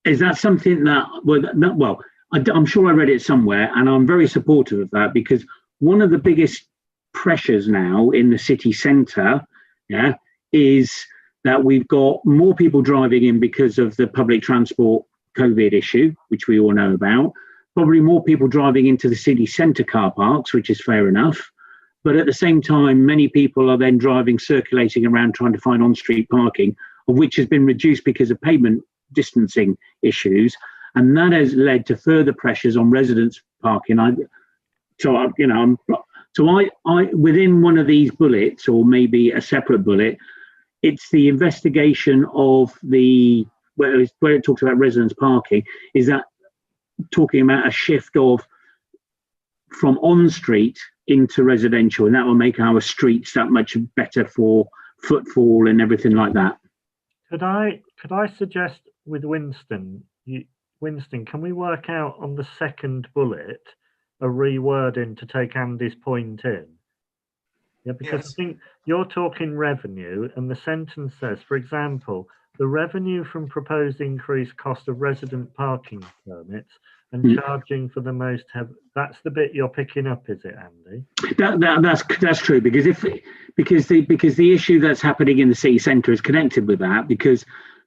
Is that something that, well, I'm sure I read it somewhere, and I'm very supportive of that, because one of the biggest pressures now in the city centre, yeah, is that we've got more people driving in because of the public transport COVID issue, which we all know about. Probably more people driving into the city centre car parks, which is fair enough. But at the same time, many people are then circulating around trying to find on-street parking, of which has been reduced because of pavement distancing issues. And that has led to further pressures on residents parking. So within one of these bullets, or maybe a separate bullet, it's the investigation of where it talks about residents parking, is that talking about a shift from on-street into residential, and that will make our streets that much better for footfall and everything like that. Could I suggest with Winston, Winston, can we work out on the second bullet a rewording to take Andy's point in? Yeah, because yes. I think you're talking revenue, and the sentence says, for example, the revenue from proposed increased cost of resident parking permits and charging for the most heavy. That's the bit you're picking up, is it, Andy? That's true, because the issue that's happening in the city centre is connected with that, because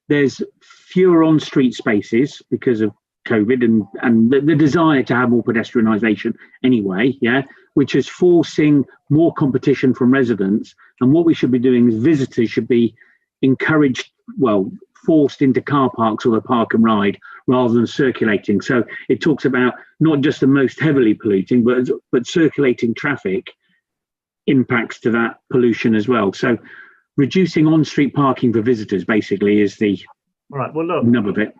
there's fewer on-street spaces because of COVID and the desire to have more pedestrianisation anyway, yeah, which is forcing more competition from residents. And what we should be doing is visitors should be encouraged, forced into car parks or the park and ride rather than circulating. So it talks about not just the most heavily polluting, but circulating traffic impacts to that pollution as well. So reducing on-street parking for visitors basically is the nub of it.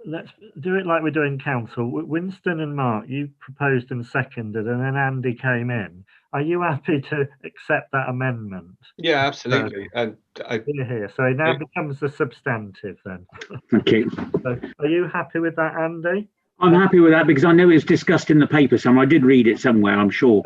Let's do it like we do in council. Winston and Mark, you proposed and seconded, and then Andy came in. Are you happy to accept that amendment? Yeah, absolutely. And here, so it now becomes the substantive then. Okay. So are you happy with that, Andy? I'm happy with that because I know it was discussed in the paper somewhere. I did read it somewhere, I'm sure.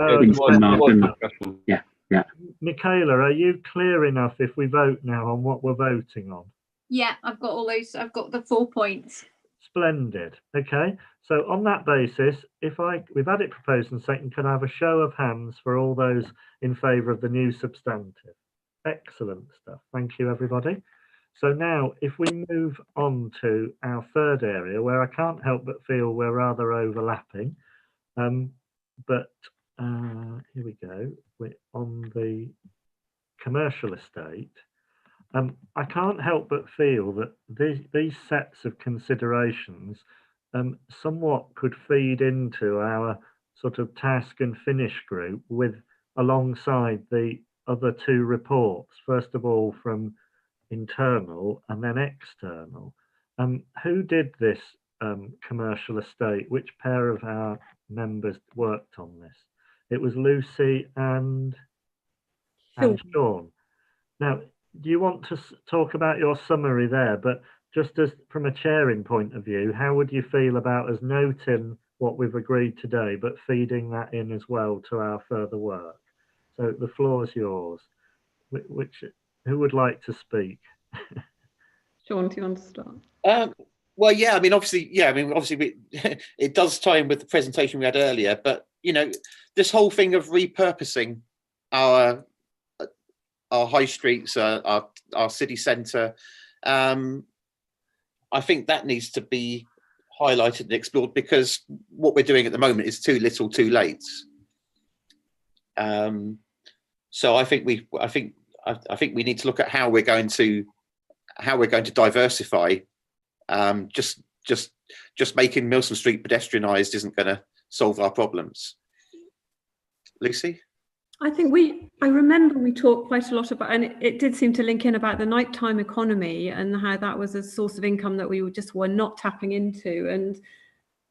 Yeah, yeah. Michaela, are you clear enough if we vote now on what we're voting on? Yeah, I've got all those. I've got the 4 points. Splendid. Okay, so on that basis, we've had it proposed and second, can I have a show of hands for all those in favour of the new substantive? Excellent stuff. Thank you, everybody. So now, if we move on to our third area, where I can't help but feel we're rather overlapping, but here we go. We're on the commercial estate. I can't help but feel that these sets of considerations somewhat could feed into our sort of task and finish group with alongside the other two reports, first of all from internal and then external. Who did this commercial estate? Which pair of our members worked on this? It was Lucy and Sean. Now, do you want to talk about your summary there? But just as from a chairing point of view, how would you feel about us noting what we've agreed today, but feeding that in as well to our further work? So the floor is yours. Who would like to speak? Sean, do you want to start? Well, yeah, I mean, obviously, it does tie in with the presentation we had earlier, but, you know, this whole thing of repurposing our high streets, our city centre, I think that needs to be highlighted and explored, because what we're doing at the moment is too little, too late. So I think we need to look at how we're going to diversify. Just making Milson Street pedestrianised isn't going to solve our problems. Lucy? I think I remember we talked quite a lot about, and it did seem to link in about the nighttime economy and how that was a source of income that we were not tapping into,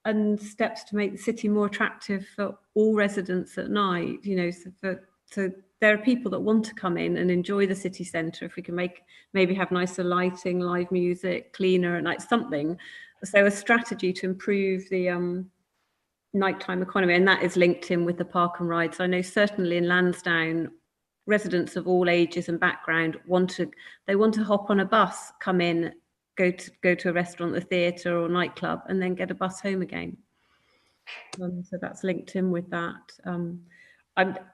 and steps to make the city more attractive for all residents at night. You know, so there are people that want to come in and enjoy the city centre. If we can maybe have nicer lighting, live music, cleaner at night, something. So a strategy to improve the nighttime economy, and that is linked in with the park and rides. I know certainly in Lansdowne, residents of all ages and background want to hop on a bus, come in, go to a restaurant, a theatre or nightclub, and then get a bus home again. So that's linked in with that.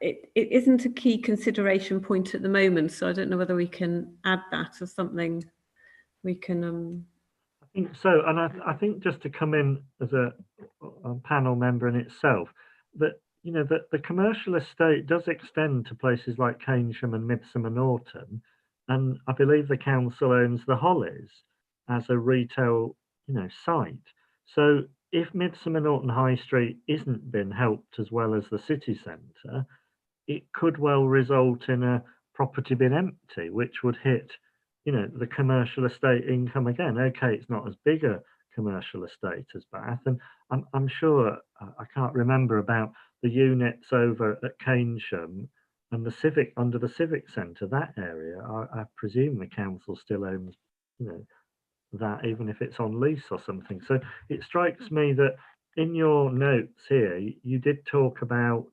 It isn't a key consideration point at the moment, so I don't know whether we can add that as something we can. I think so, and I think just to come in as a panel member in itself, that you know that the commercial estate does extend to places like Keynsham and Midsummer Norton, and I believe the council owns the Hollies as a retail site. So if Midsummer Norton High Street isn't been helped as well as the city centre, it could well result in a property being empty, which would hit the commercial estate income again. Okay, it's not as big a commercial estate as Bath, and I'm sure, I can't remember about the units over at Keynsham and the civic, under the civic centre, that area. I presume the council still owns that, even if it's on lease or something. So it strikes me that in your notes here, you did talk about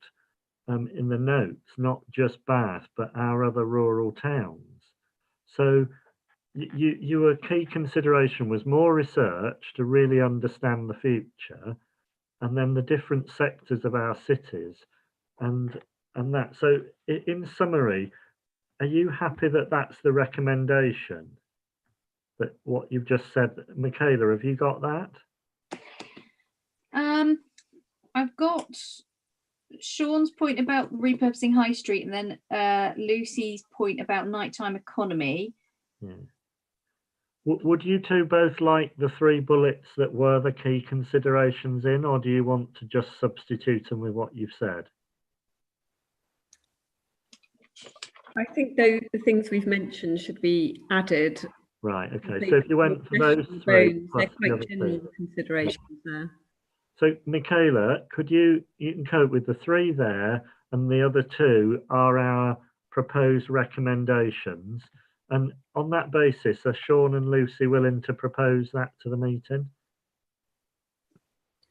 in the notes not just Bath but our other rural towns. So your key consideration was more research to really understand the future, and then the different sectors of our cities, and that. So in summary, are you happy that that's the recommendation? That what you've just said, Michaela, have you got that? I've got Sean's point about repurposing High Street, and then Lucy's point about nighttime economy. Yeah. Would you two both like the 3 bullets that were the key considerations in, or do you want to just substitute them with what you've said? I think the things we've mentioned should be added. Right, okay, so if you went for those 3, they're quite general considerations there. So Michaela, you can cope with the 3 there, and the other 2 are our proposed recommendations. And on that basis, are Sean and Lucy willing to propose that to the meeting?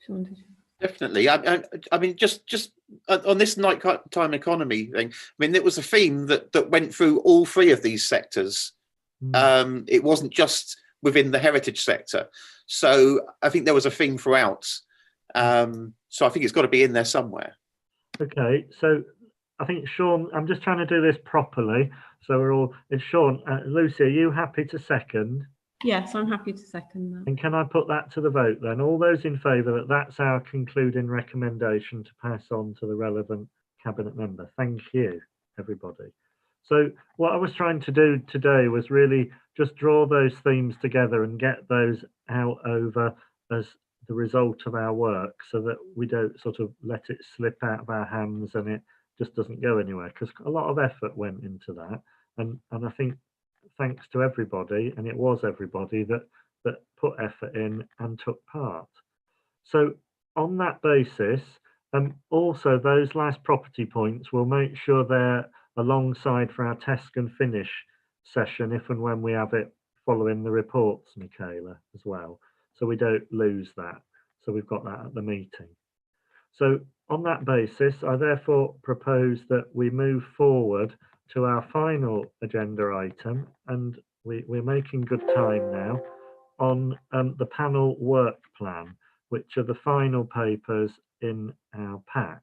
Sean, did you? Definitely. I mean, just on this nighttime economy thing, I mean, it was a theme that went through all three of these sectors. It wasn't just within the heritage sector. So I think there was a theme throughout. So I think it's got to be in there somewhere. Okay, so I think Sean, I'm just trying to do this properly. So we're all, it's Sean, Lucy, are you happy to second? Yes, I'm happy to second that. And can I put that to the vote then? All those in favour that that's our concluding recommendation to pass on to the relevant cabinet member. Thank you, everybody. So what I was trying to do today was really just draw those themes together and get those out over as the result of our work, so that we don't sort of let it slip out of our hands and it just doesn't go anywhere, because a lot of effort went into that. And I think thanks to everybody, and it was everybody that put effort in and took part. So on that basis, also those last property points, we'll make sure they're alongside for our test and finish session if and when we have it following the reports, Michaela, as well, so we don't lose that. So we've got that at the meeting. So on that basis, I therefore propose that we move forward to our final agenda item, and we're making good time now, on the panel work plan, which are the final papers in our pack.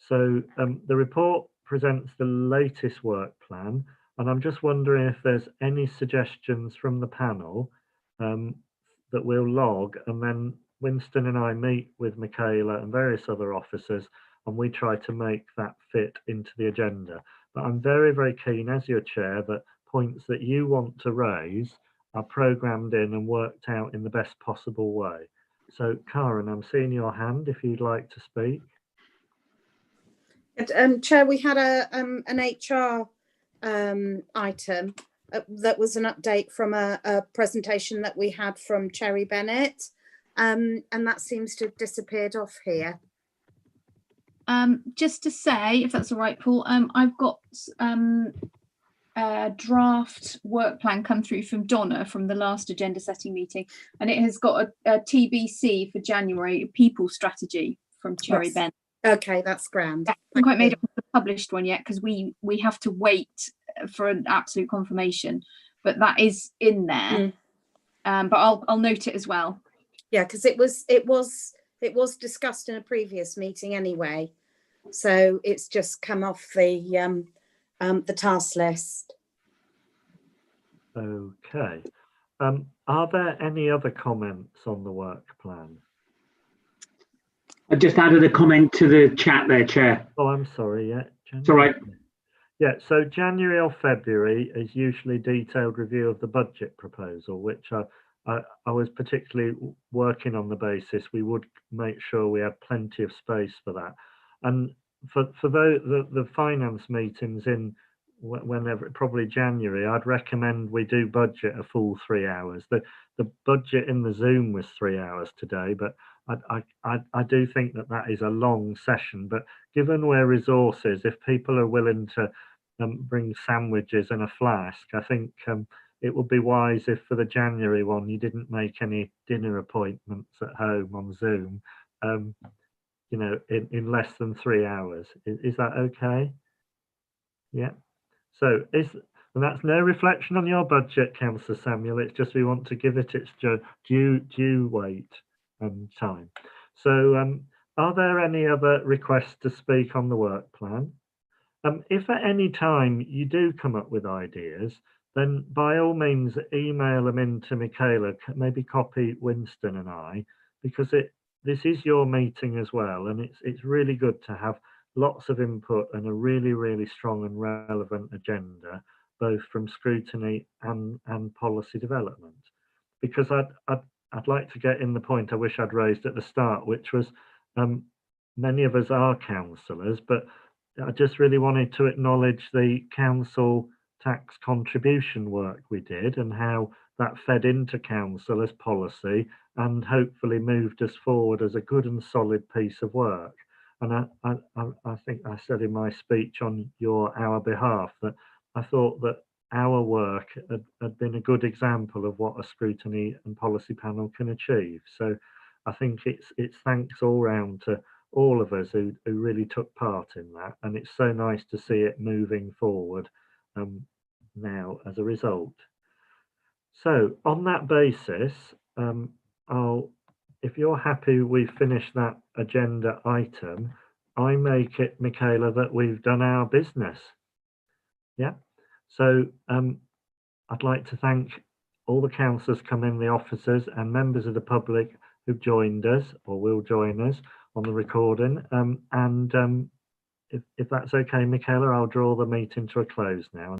So the report presents the latest work plan, and I'm just wondering if there's any suggestions from the panel that we'll log, and then Winston and I meet with Michaela and various other officers, and we try to make that fit into the agenda. But I'm very, very keen, as your chair, that points that you want to raise are programmed in and worked out in the best possible way. So Karen, I'm seeing your hand if you'd like to speak. Chair, we had an HR item that was an update from a presentation that we had from Cherry Bennett, and that seems to have disappeared off here. Just to say, if that's all right, Paul, I've got a draft work plan come through from Donna from the last agenda setting meeting, and it has got a TBC for January, people strategy from Cherry Bennett. Okay, that's grand. I haven't quite made it the published one yet, because we have to wait for an absolute confirmation, but that is in there. But I'll note it as well. Yeah, because it was discussed in a previous meeting anyway, so it's just come off the task list. Okay. Are there any other comments on the work plan? I just added a comment to the chat there, Chair. Oh, I'm sorry. Yeah, it's all right. Yeah, so January or February is usually detailed review of the budget proposal, which I was particularly working on the basis we would make sure we had plenty of space for that. And for the finance meetings in whenever, probably January, I'd recommend we do budget a full 3 hours. The budget in the Zoom was 3 hours today, but I do think that is a long session. But given we're resources, if people are willing to bring sandwiches and a flask, I think it would be wise if for the January one you didn't make any dinner appointments at home on Zoom, you know, in less than 3 hours. Is that okay? Yeah. So and that's no reflection on your budget, Councillor Samuel. It's just we want to give it its due weight and time. So are there any other requests to speak on the work plan? If at any time you do come up with ideas, then by all means email them in to Michaela, maybe copy Winston and I, because this is your meeting as well, and it's really good to have lots of input and a really, really strong and relevant agenda, both from scrutiny and policy development. Because I'd like to get in the point I wish I'd raised at the start, which was many of us are councillors, but I just really wanted to acknowledge the council tax contribution work we did and how that fed into council as policy and hopefully moved us forward as a good and solid piece of work. And I think I said in my speech on our behalf that I thought that our work had been a good example of what a scrutiny and policy panel can achieve. So I think it's thanks all round to all of us who really took part in that, and it's so nice to see it moving forward now as a result. So on that basis, if you're happy we've finished that agenda item, I make it, Michaela, that we've done our business. Yeah. So I'd like to thank all the councillors coming, the officers and members of the public who've joined us or will join us on the recording. If that's okay, Michaela, I'll draw the meeting to a close now.